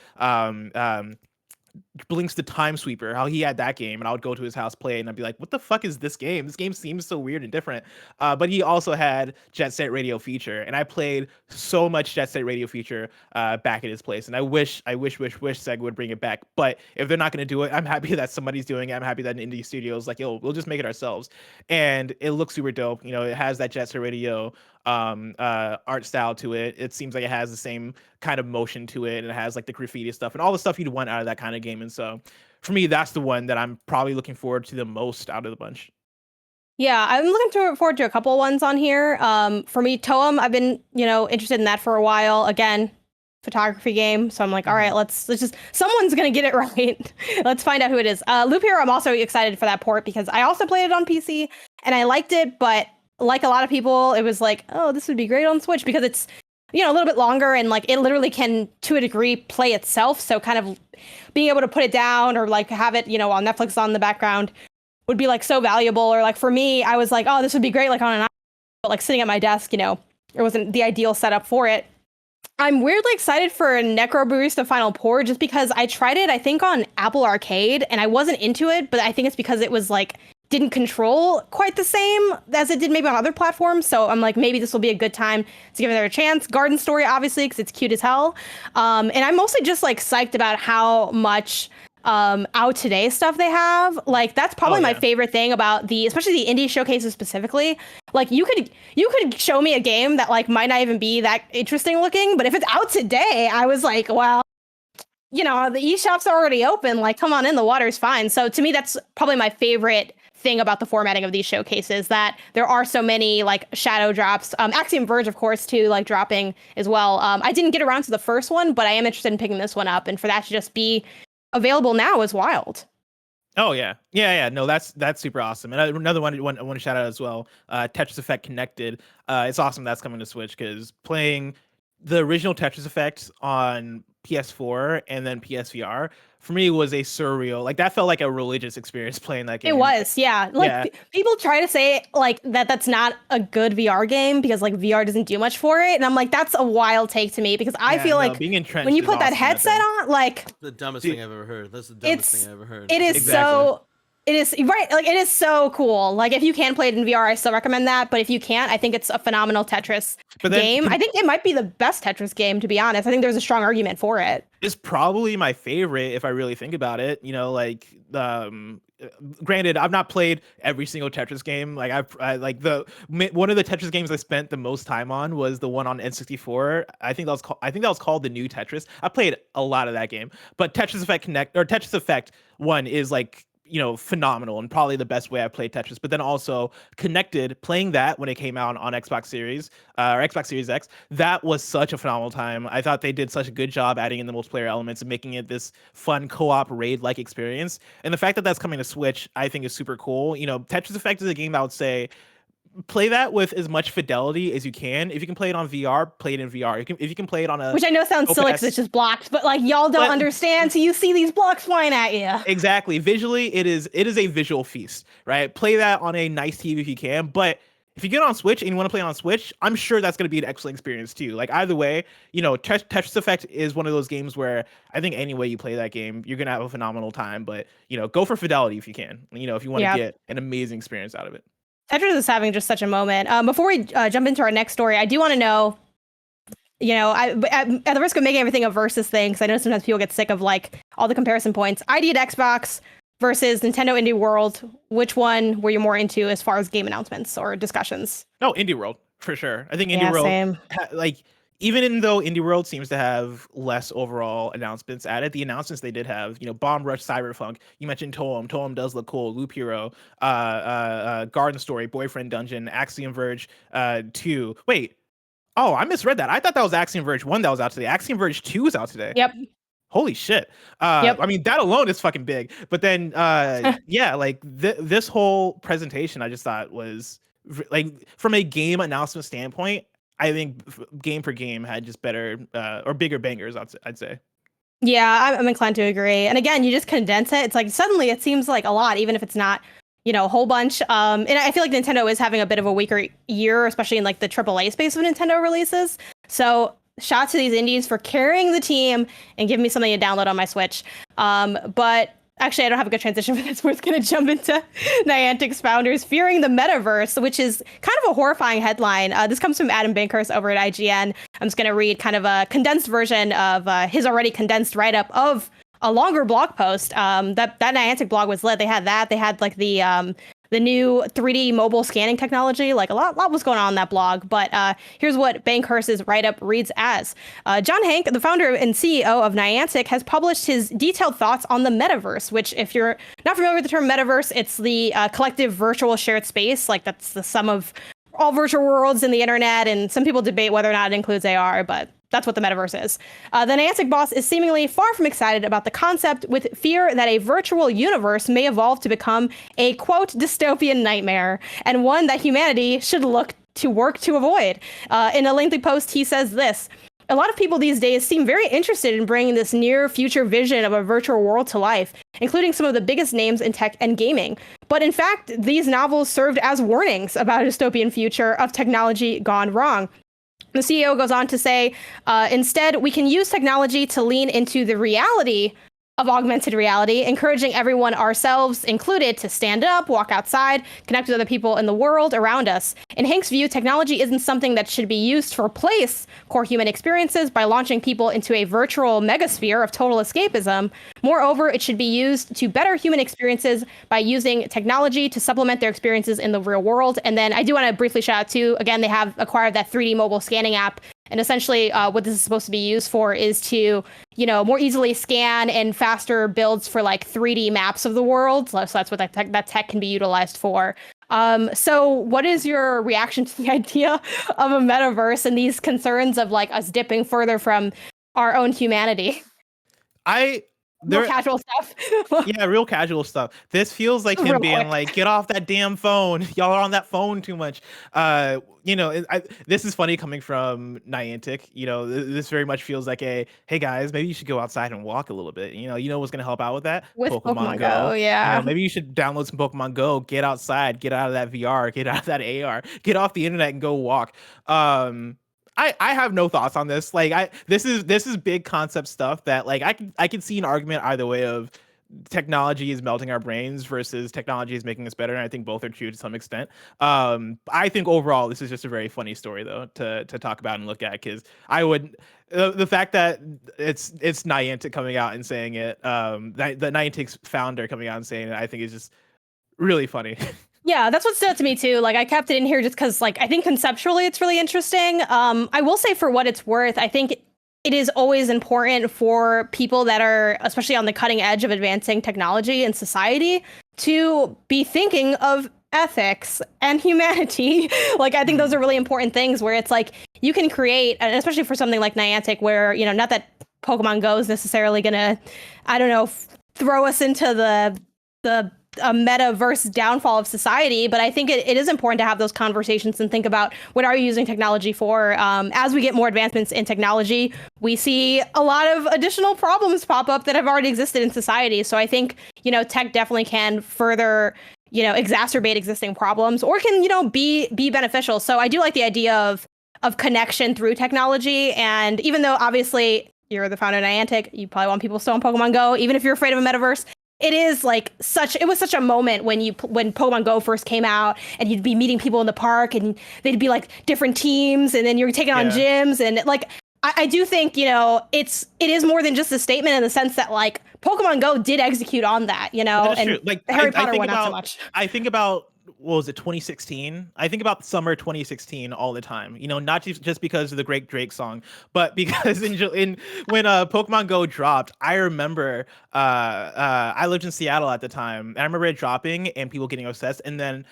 Blinks the Time Sweeper, how he had that game, and I would go to his house, play it, and I'd be like, what the fuck is this game? This game seems so weird and different. But he also had Jet Set Radio Future, and I played so much Jet Set Radio Future back at his place. And I wish Sega would bring it back. But if they're not going to do it, I'm happy that somebody's doing it. I'm happy that an indie studio is like, yo, we'll just make it ourselves. And it looks super dope. You know, it has that Jet Set Radio art style to it. It seems like it has the same kind of motion to it, and it has like the graffiti stuff and all the stuff you'd want out of that kind of game. And so for me, that's the one that I'm probably looking forward to the most out of the bunch. Yeah, I'm looking forward to a couple ones on here. For me, Toem, I've been, you know, interested in that for a while. Again, photography game. So I'm like, all right, let's just, someone's going to get it right. Let's find out who it is. Loop Hero, I'm also excited for that port because I also played it on PC and I liked it, but like a lot of people, it was like, oh, this would be great on Switch because it's, you know, a little bit longer and like it literally can, to a degree, play itself. So kind of being able to put it down or like have it, you know, on Netflix on the background would be like so valuable. Or like for me, I was like, oh, this would be great like on an iPad, but like sitting at my desk, you know, it wasn't the ideal setup for it. I'm weirdly excited for Necrobarista Final Pour just because I tried it, I think, on Apple Arcade and I wasn't into it, but I think it's because it was like didn't control quite the same as it did maybe on other platforms. So I'm like, maybe this will be a good time to give it a chance. Garden Story, obviously, because it's cute as hell. And I'm mostly just like psyched about how much out today stuff they have. Like that's probably my favorite thing about especially the indie showcases specifically. Like you could show me a game that like might not even be that interesting looking, but if it's out today, I was like, well, you know, the eShop's already open. Like, come on in, the water's fine. So to me, that's probably my favorite thing about the formatting of these showcases, that there are so many like shadow drops. Axiom Verge, of course, too, like dropping as well. I didn't get around to the first one, but I am interested in picking this one up, and for that to just be available now is wild. Oh yeah. No, that's super awesome. And another one I want to shout out as well. Tetris Effect Connected. It's awesome that's coming to Switch because playing the original Tetris Effect on PS4 and then PSVR for me was a surreal. Like that felt like a religious experience playing that game. It was, yeah. Like Yeah. people try to say like that's not a good VR game because like VR doesn't do much for it, and I'm like that's a wild take to me because I Yeah, feel no, like being entrenched when you is put that awesome, headset thing. on, like The dumbest Dude, thing I've ever heard. That's the dumbest thing I've ever heard. it is Exactly. it is right, like it is so cool. Like if you can play it in VR, I still recommend that. But if you can't, I think it's a phenomenal Tetris But then game. I think it might be the best Tetris game, to be honest. I think there's a strong argument for it. It's probably my favorite if I really think about it. You know, like granted, I've not played every single Tetris game. Like one of the Tetris games I spent the most time on was the one on N64. I think that was called the New Tetris. I played a lot of that game, but Tetris Effect 1 is like, you know, phenomenal and probably the best way I played Tetris. But then also Connected, playing that when it came out on Xbox Series or Xbox Series X, that was such a phenomenal time. I thought they did such a good job adding in the multiplayer elements and making it this fun co-op raid-like experience. And the fact that that's coming to Switch, I think is super cool. You know, Tetris Effect is a game that I would say play that with as much fidelity as you can. If you can play it on VR, play it in VR. If you can play it on a Which I know sounds silly OS because it's just blocked, but like y'all don't understand, so you see these blocks flying at you. Exactly. Visually, it is a visual feast, right? Play that on a nice TV if you can. But if you get on Switch and you want to play on Switch, I'm sure that's going to be an excellent experience too. Like either way, you know, Tetris Effect is one of those games where I think any way you play that game, you're going to have a phenomenal time. But, you know, go for fidelity if you can, you know, if you want to get an amazing experience out of it. Tetris is having just such a moment. Before we jump into our next story, I do want to know, you know, at the risk of making everything a versus thing, because I know sometimes people get sick of like all the comparison points. ID at Xbox versus Nintendo Indie World. Which one were you more into as far as game announcements or discussions? No, Indie World for sure. I think Indie World, same. Even though Indie World seems to have less overall announcements added, the announcements they did have, you know, Bomb Rush, Cyberpunk, you mentioned Toem. Toem does look cool. Loop Hero, Garden Story, Boyfriend Dungeon, Axiom Verge 2. Wait, oh, I misread that. I thought that was Axiom Verge 1 that was out today. Axiom Verge 2 is out today. Yep. Holy shit. I mean, that alone is fucking big. But then, yeah, like this whole presentation, I just thought was like from a game announcement standpoint, I think game per game had just better or bigger bangers, I'd say. Yeah, I'm inclined to agree. And again, you just condense it. It's like suddenly it seems like a lot, even if it's not, you know, a whole bunch. And I feel like Nintendo is having a bit of a weaker year, especially in like the AAA space of Nintendo releases. So shout to these indies for carrying the team and giving me something to download on my Switch. But actually, I don't have a good transition for this. We're going to jump into Niantic's founders fearing the metaverse, which is kind of a horrifying headline. This comes from Adam Bankhurst over at IGN. I'm just going to read kind of a condensed version of his already condensed write-up of a longer blog post. That Niantic blog was lit. They had that. They had like the new 3D mobile scanning technology. Like a lot was going on in that blog. But here's what Bankhurst's write-up reads as. John Hank, the founder and CEO of Niantic, has published his detailed thoughts on the metaverse, which if you're not familiar with the term metaverse, it's the collective virtual shared space. Like that's the sum of all virtual worlds in the internet. And some people debate whether or not it includes AR, but that's what the metaverse is. The Niantic boss is seemingly far from excited about the concept, with fear that a virtual universe may evolve to become a, quote, dystopian nightmare, and one that humanity should look to work to avoid. In a lengthy post, he says this: a lot of people these days seem very interested in bringing this near future vision of a virtual world to life, including some of the biggest names in tech and gaming. But in fact, these novels served as warnings about a dystopian future of technology gone wrong. The CEO goes on to say, instead, we can use technology to lean into the reality of augmented reality, encouraging everyone, ourselves included, to stand up, walk outside, connect with other people in the world around us. In Hank's view, technology isn't something that should be used to replace core human experiences by launching people into a virtual megasphere of total escapism. Moreover, it should be used to better human experiences by using technology to supplement their experiences in the real world. And then I do want to briefly shout out too, again, they have acquired that 3D mobile scanning app. And essentially what this is supposed to be used for is to, you know, more easily scan and faster builds for like 3D maps of the world. So that's what that tech can be utilized for. So what is your reaction to the idea of a metaverse and these concerns of like us dipping further from our own humanity? I More there, casual stuff. yeah, real casual stuff. This feels like him Real being quick. like, "Get off that damn phone! Y'all are on that phone too much." This is funny coming from Niantic. This very much feels like hey guys, maybe you should go outside and walk a little bit. What's gonna help out with that? With Pokemon Pokemon Go, Go. yeah. Maybe you should download some Pokemon Go, get outside, get out of that VR, get out of that AR, get off the internet and go walk. I have no thoughts on this. Like this is big concept stuff that like I can see an argument either way of technology is melting our brains versus technology is making us better, and I think both are true to some extent. I think overall this is just a very funny story though to talk about and look at, because I would the fact that it's Niantic coming out and saying it, the Niantic's founder coming out and saying it, I think is just really funny. Yeah, that's what stood out to me too. Like I kept it in here just because like I think conceptually it's really interesting. I will say for what it's worth, I think it is always important for people that are especially on the cutting edge of advancing technology in society to be thinking of ethics and humanity. Like I think those are really important things where it's like you can create, and especially for something like Niantic where, not that Pokemon Go is necessarily gonna, I don't know, throw us into the metaverse downfall of society, but I think it is important to have those conversations and think about what are you using technology for. As we get more advancements in technology, we see a lot of additional problems pop up that have already existed in society. So I think, tech definitely can further, exacerbate existing problems or can, be beneficial. So I do like the idea of connection through technology. And even though obviously you're the founder of Niantic, you probably want people still on Pokemon Go, even if you're afraid of a metaverse. It is like it was such a moment when Pokemon Go first came out and you'd be meeting people in the park and they'd be like different teams and then you're taking on gyms and like I do think, it is more than just a statement in the sense that like Pokemon Go did execute on that, That is and true. Like Harry I Potter think one not so about much. I think about what was it, 2016? I think about summer 2016 all the time. Not just because of the great Drake song, but because when Pokemon Go dropped, I remember I lived in Seattle at the time, and I remember it dropping and people getting obsessed. And then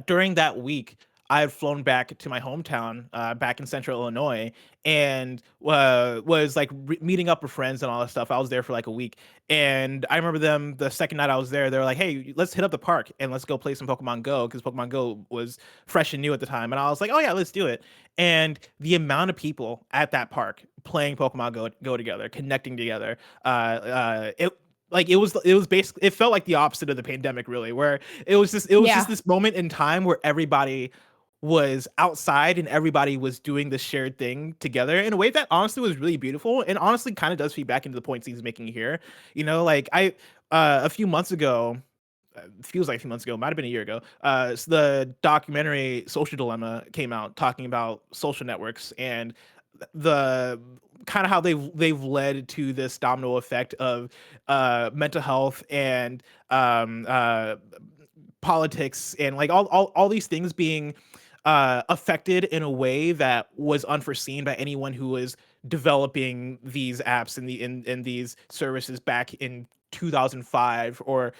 during that week, I had flown back to my hometown, back in Central Illinois, and was like meeting up with friends and all that stuff. I was there for like a week, and I remember them the second night I was there. They were like, "Hey, let's hit up the park and let's go play some Pokemon Go," because Pokemon Go was fresh and new at the time. And I was like, "Oh yeah, let's do it." And the amount of people at that park playing Pokemon Go together, connecting together, it was basically, it felt like the opposite of the pandemic, really, where it was just this moment in time where everybody was outside and everybody was doing this shared thing together in a way that honestly was really beautiful, and honestly kind of does feed back into the points he's making here. Like a few months ago, feels like a few months ago, might have been a year ago, so the documentary Social Dilemma came out talking about social networks and the kind of how they've led to this domino effect of mental health and politics and like all these things being affected in a way that was unforeseen by anyone who was developing these apps and in these services back in 2005, or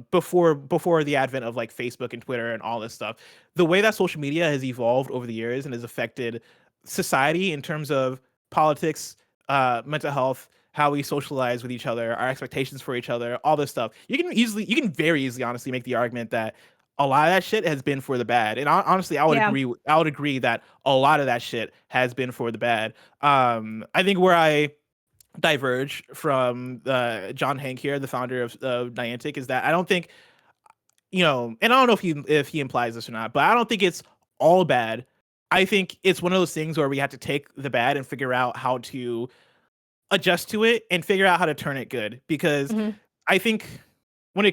before the advent of like Facebook and Twitter and all this stuff. The way that social media has evolved over the years and has affected society in terms of politics, mental health, how we socialize with each other, our expectations for each other, all this stuff. You can very easily honestly make the argument that a lot of that shit has been for the bad. And honestly, I would agree that a lot of that shit has been for the bad. I think where I diverge from John Hank here, the founder of Niantic, is that I don't think, and I don't know if he implies this or not, but I don't think it's all bad. I think it's one of those things where we have to take the bad and figure out how to adjust to it and figure out how to turn it good. Because I think we're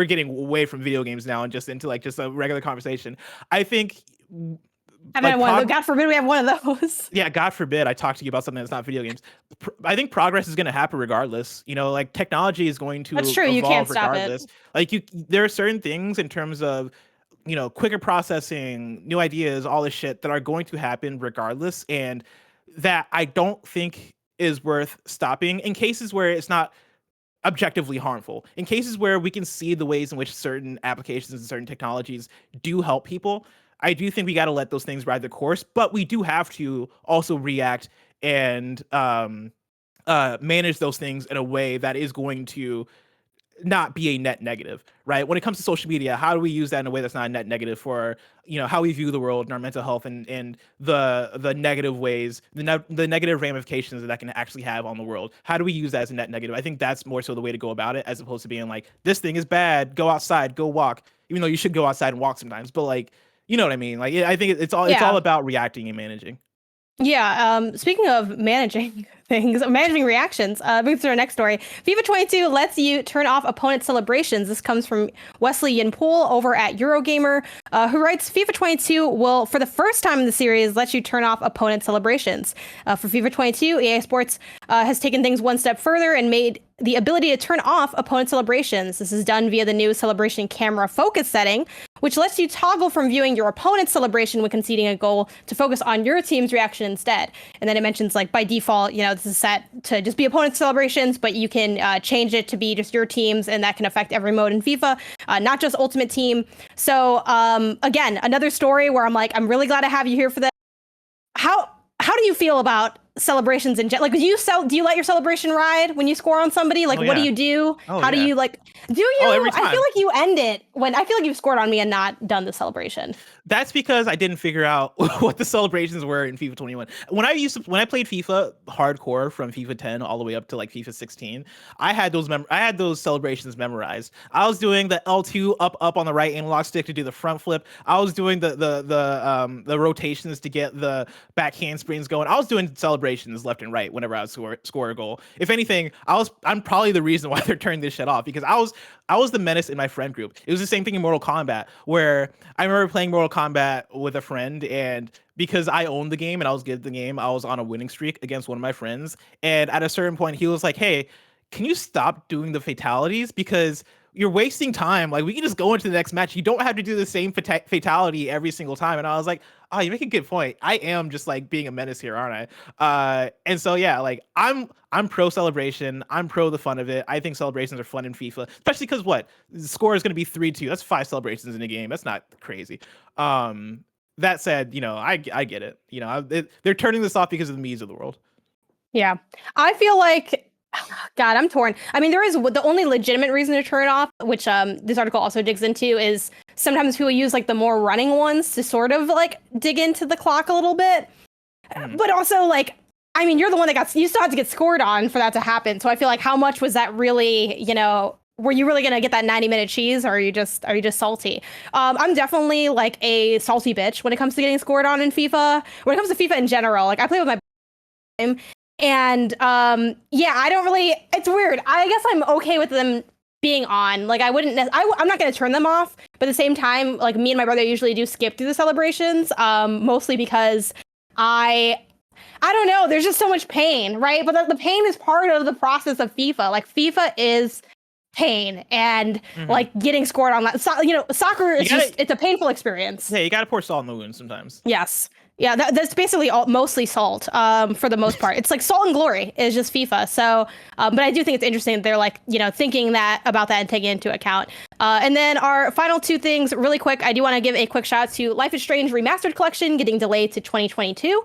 getting away from video games now and just into like just a regular conversation. I think God forbid we have one of those. Yeah, God forbid I talk to you about something that's not video games. I think progress is going to happen regardless. Like technology is going to That's true. evolve You can't stop regardless. it. Like there are certain things in terms of quicker processing, new ideas, all this shit that are going to happen regardless, and that I don't think is worth stopping in cases where it's not objectively harmful. In cases where we can see the ways in which certain applications and certain technologies do help people, I do think we got to let those things ride the course, but we do have to also react and manage those things in a way that is going to not be a net negative, right? When it comes to social media, how do we use that in a way that's not a net negative for, how we view the world and our mental health and the negative ways, the negative ramifications that can actually have on the world? How do we use that as a net negative? I think that's more so the way to go about it, as opposed to being like, this thing is bad, go outside, go walk, even though you should go outside and walk sometimes. But like, you know what I mean? Like, I think it's all about reacting and managing. Yeah, speaking of managing things, managing reactions, moving to our next story. FIFA 22 lets you turn off opponent celebrations. This comes from Wesley Yinpool over at Eurogamer, who writes, FIFA 22 will, for the first time in the series, let you turn off opponent celebrations. For FIFA 22, EA Sports has taken things one step further and made the ability to turn off opponent celebrations. This is done via the new celebration camera focus setting, which lets you toggle from viewing your opponent's celebration when conceding a goal to focus on your team's reaction instead. And then it mentions, like, by default, this is set to just be opponent celebrations, but you can change it to be just your team's, and that can affect every mode in FIFA, not just Ultimate Team. So again, another story where I'm like, I'm really glad to have you here for that. How do you feel about celebrations in like, do you let your celebration ride when you score on somebody? Like, what do you do? How do you do you? Every time. I feel like you end it when I feel like you've scored on me and not done the celebration. That's because I didn't figure out what the celebrations were in FIFA 21. When I played FIFA hardcore from FIFA 10 all the way up to like FIFA 16, I had those celebrations memorized. I was doing the L2 up on the right analog stick to do the front flip. I was doing the rotations to get the back handsprings going. I was doing celebrations left and right whenever I would score a goal. If anything, I'm probably the reason why they're turning this shit off, because I was the menace in my friend group. It was the same thing in Mortal Kombat, where I remember playing Mortal Kombat with a friend, and because I owned the game and I was good at the game, I was on a winning streak against one of my friends. And at a certain point, he was like, "Hey, can you stop doing the fatalities? Because you're wasting time. Like, we can just go into the next match. You don't have to do the same fatality every single time." And I was like, "Oh, you make a good point. I am just like being a menace here, aren't I?" And so yeah, like I'm pro celebration. I'm pro the fun of it. I think celebrations are fun in FIFA, especially because the score is going to be 3-2. That's 5 celebrations in a game. That's not crazy. That said, I get it. They're turning this off because of the memes of the world. Yeah, I feel like, God, I'm torn. I mean, there is the only legitimate reason to turn it off, which this article also digs into, is sometimes people use like the more running ones to sort of like dig into the clock a little bit. But also, like, I mean, you're the one that you still have to get scored on for that to happen. So I feel like, how much was that really, were you really gonna get that 90-minute cheese, or are you just salty? I'm definitely like a salty bitch when it comes to getting scored on in FIFA. When it comes to FIFA in general, like, I play with my team. And I don't really, it's weird. I guess I'm okay with them being on. Like, I'm not going to turn them off, but at the same time, like, me and my brother usually do skip through the celebrations, mostly because I don't know, there's just so much pain, right? But the pain is part of the process of FIFA. Like, FIFA is pain, and like getting scored on that. Soccer is it's a painful experience. Hey, you got to pour salt in the wound sometimes. Yes. Yeah, that's basically mostly salt, for the most part. It's like salt and glory is just FIFA. So, but I do think it's interesting that they're like, thinking about that and taking it into account. And then our final two things, really quick. I do want to give a quick shout out to Life is Strange Remastered Collection getting delayed to 2022.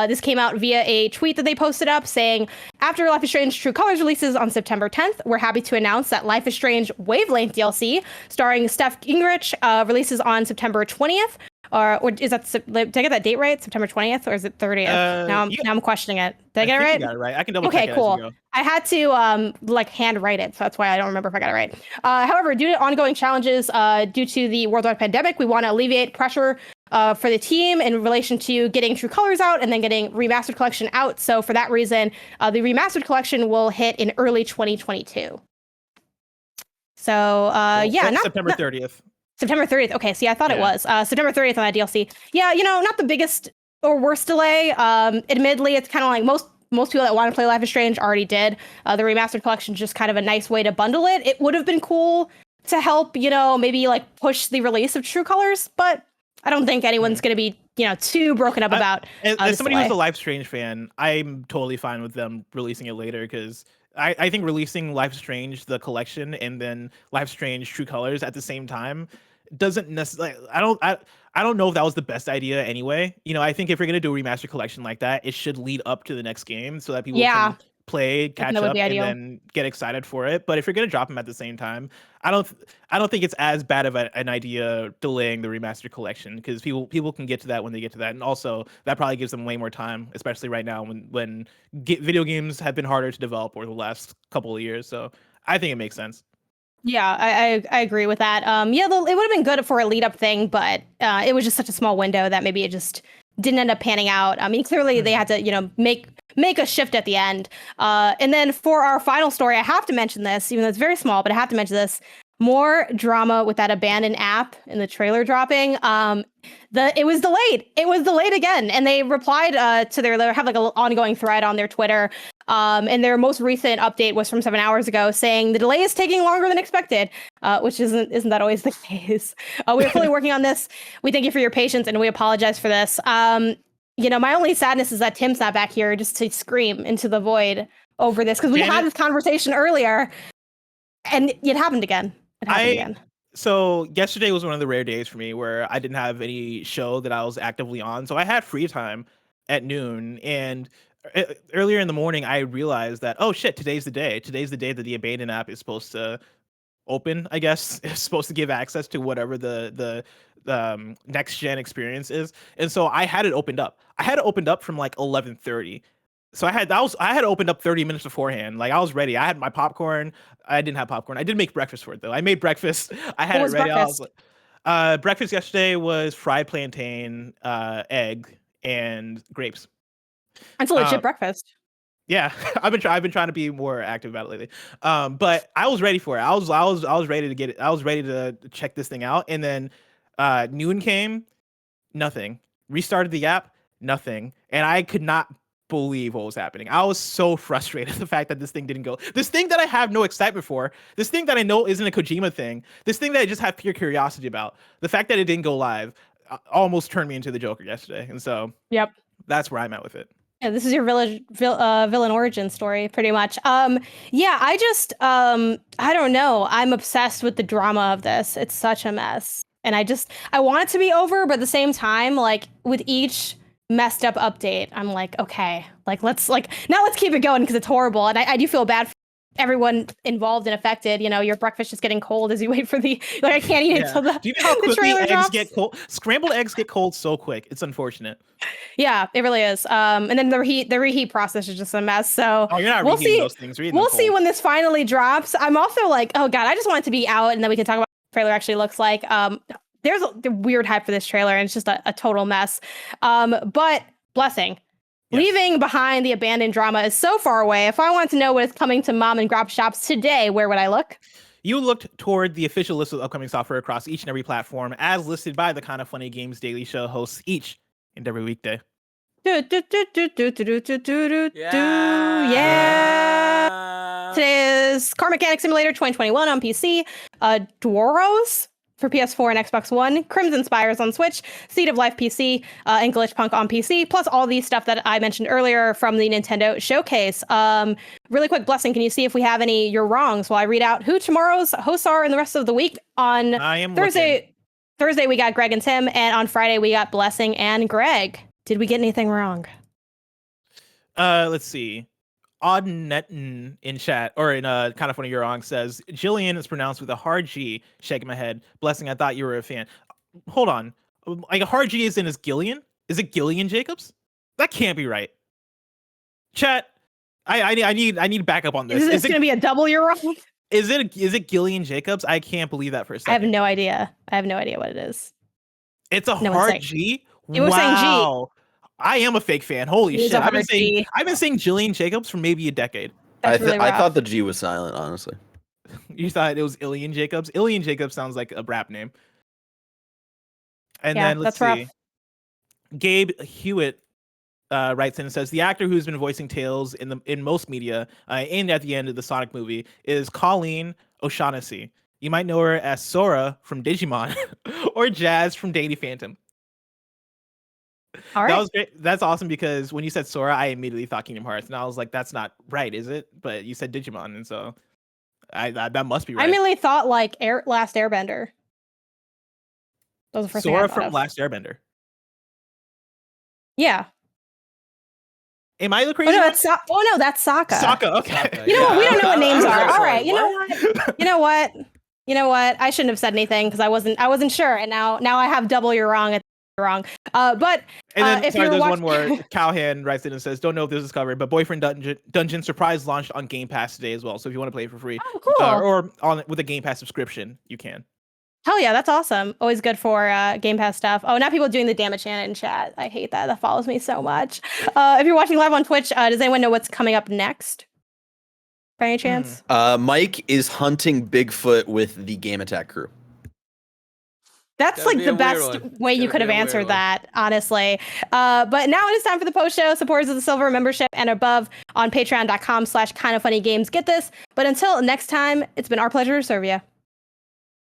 This came out via a tweet that they posted up saying, after Life is Strange True Colors releases on September 10th, we're happy to announce that Life is Strange Wavelength DLC starring Steph Gingrich releases on September 20th. Or is that, did I get that date right? September 20th, or is it 30th? Now I'm questioning it. Did I get it right? You got it right. I can double check it. Okay, cool. As you go. I had to like hand write it, so that's why I don't remember if I got it right. However, due to ongoing challenges due to the worldwide pandemic, we want to alleviate pressure for the team in relation to getting True Colors out and then getting Remastered Collection out. So for that reason, the Remastered Collection will hit in early 2022. So not September 30th. September 30th. Okay, see, I thought it was September 30th on that DLC. Yeah, not the biggest or worst delay. Admittedly, it's kind of like most people that want to play Life is Strange already did. The Remastered Collection is just kind of a nice way to bundle it. It would have been cool to help, maybe like push the release of True Colors, but I don't think anyone's going to be, too broken up about as somebody delay. who's a Life is Strange fan, I'm totally fine with them releasing it later, because I think releasing Life is Strange, the collection, and then Life is Strange True Colors at the same time doesn't necessarily, I don't know if that was the best idea anyway. I think if you're going to do a remastered collection like that, it should lead up to the next game so that people can play, That catch would up, be and ideal. then get excited for it. But if you're gonna drop them at the same time, I don't think it's as bad of an idea delaying the remastered collection, because people can get to that when they get to that, and also that probably gives them way more time, especially right now when video games have been harder to develop over the last couple of years. So I think it makes sense. Yeah, I agree with that. Yeah, it would have been good for a lead up thing, but it was just such a small window that maybe it just didn't end up panning out. I mean, clearly they had to, make a shift at the end. And then for our final story, I have to mention this, even though it's very small, but I have to mention this. More drama with that abandoned app in the trailer dropping. It was delayed. It was delayed again, and they replied to they have like an ongoing thread on their Twitter. And their most recent update was from 7 hours ago, saying the delay is taking longer than expected, which isn't that always the case? We are fully working on this. We thank you for your patience, and we apologize for this. My only sadness is that Tim's not back here just to scream into the void over this, because we had this conversation earlier, and it happened again. So yesterday was one of the rare days for me where I didn't have any show that I was actively on. So I had free time at noon, and earlier in the morning I realized that, oh shit, today's the day. Today's the day that the Abandon app is supposed to open, I guess. It's supposed to give access to whatever the next gen experience is. And so I had it opened up. I had it opened up from like 11:30. So I had opened up 30 minutes beforehand. Like I was ready. I had my popcorn. I didn't have popcorn. I did make breakfast for it though. I made breakfast. I had it ready. Breakfast yesterday was fried plantain, egg, and grapes. It's a legit breakfast. Yeah, I've been trying to be more active about it lately. But I was ready for it. I was ready to get it. I was ready to check this thing out. And then noon came, nothing. Restarted the app, nothing. And I could not believe what was happening. I was so frustrated the fact that this thing didn't go. This thing that I have no excitement for, this thing that I know isn't a Kojima thing, this thing that I just have pure curiosity about, the fact that it didn't go live almost turned me into the Joker yesterday. And so that's where I'm at with it. Yeah, this is your villain origin story, pretty much. Yeah, I don't know. I'm obsessed with the drama of this. It's such a mess. And I want it to be over, but at the same time, like with each messed up update, I'm like, okay, let's keep it going, because it's horrible. And I do feel bad for everyone involved and affected. Your breakfast just getting cold as you wait for the, I can't eat it until the, do you know how quickly trailer eggs drops? get cold? Scrambled eggs get cold so quick. It's unfortunate. Yeah, it really is. And then the reheat process is just a mess. So you're not we'll reheating see. those things. We'll see when this finally drops. I'm also like, oh god, I just want it to be out, and then we can talk about what the trailer actually looks like. There's a weird hype for this trailer, and it's just a total mess. But Blessing, leaving behind the abandoned drama is so far away. If I want to know what is coming to mom and grab shops today, where would I look? You looked toward the official list of upcoming software across each and every platform, as listed by the Kind of Funny Games Daily Show hosts each and every weekday. Yeah. Today is Car Mechanic Simulator 2021 on PC, Dwarros for PS4 and Xbox One, Crimson Spires on Switch, Seed of Life PC, and Glitch Punk on PC, plus all these stuff that I mentioned earlier from the Nintendo Showcase. Really quick, Blessing, can you see if we have any You're Wrongs while I read out who tomorrow's hosts are and the rest of the week? On Thursday, we got Greg and Tim, and on Friday, we got Blessing and Greg. Did we get anything wrong? Let's see. Oddnetten in chat, or in Kind of Funny You're Wrong, says Jillian is pronounced with a hard G. Shaking my head. Blessing, I thought you were a fan. Hold on. Like a hard G is in is Gillian? Is it Gillian Jacobs? That can't be right. Chat. I need backup on this. Is this gonna be a double You're Wrong? Is it Gillian Jacobs? I can't believe that for a second. I have no idea. what it is. It's a hard G? It was saying G. I am a fake fan. Holy shit. I've been saying Jillian Jacobs for maybe a decade. I thought the G was silent, honestly. You thought it was Ilian Jacobs? Ilian Jacobs sounds like a rap name. And then let's see. Rough. Gabe Hewitt writes in and says the actor who's been voicing Tails in most media and at the end of the Sonic movie is Colleen O'Shaughnessy. You might know her as Sora from Digimon or Jazz from Danny Phantom. All right. That was great. That's awesome, because when you said Sora, I immediately thought Kingdom Hearts, and I was like, "That's not right, is it?" But you said Digimon, and so that must be right. I immediately thought like Last Airbender. That was the first Sora thing I thought from of. Last Airbender. Yeah. Am I the Oh crazy no, one? that's oh no, that's Sokka. Sokka. Okay. Sokka, You know what? We don't know what names are. All right. What? You know what? You know what? You know what? I shouldn't have said anything because I wasn't sure, and now I have double you're wrong. It's wrong. But And then if sorry, you're there's watching, one more. Cowhan writes in and says, "Don't know if this is covered, but Boyfriend Dungeon Surprise launched on Game Pass today as well. So if you want to play it for free, oh cool. or on with a Game Pass subscription, you can." Hell yeah, that's awesome. Always good for Game Pass stuff. Oh, now people doing the damn it chant in chat. I hate that. That follows me so much. If you're watching live on Twitch, does anyone know what's coming up next? By any chance? Mike is hunting Bigfoot with the Game Attack crew. That's Gotta like be the a weird best one. way you Gotta could be have a weird answered one. that, honestly. But now it is time for the post show. Supporters of the Silver membership and above on patreon.com/kindoffunnygames. Get this. But until next time, it's been our pleasure to serve you.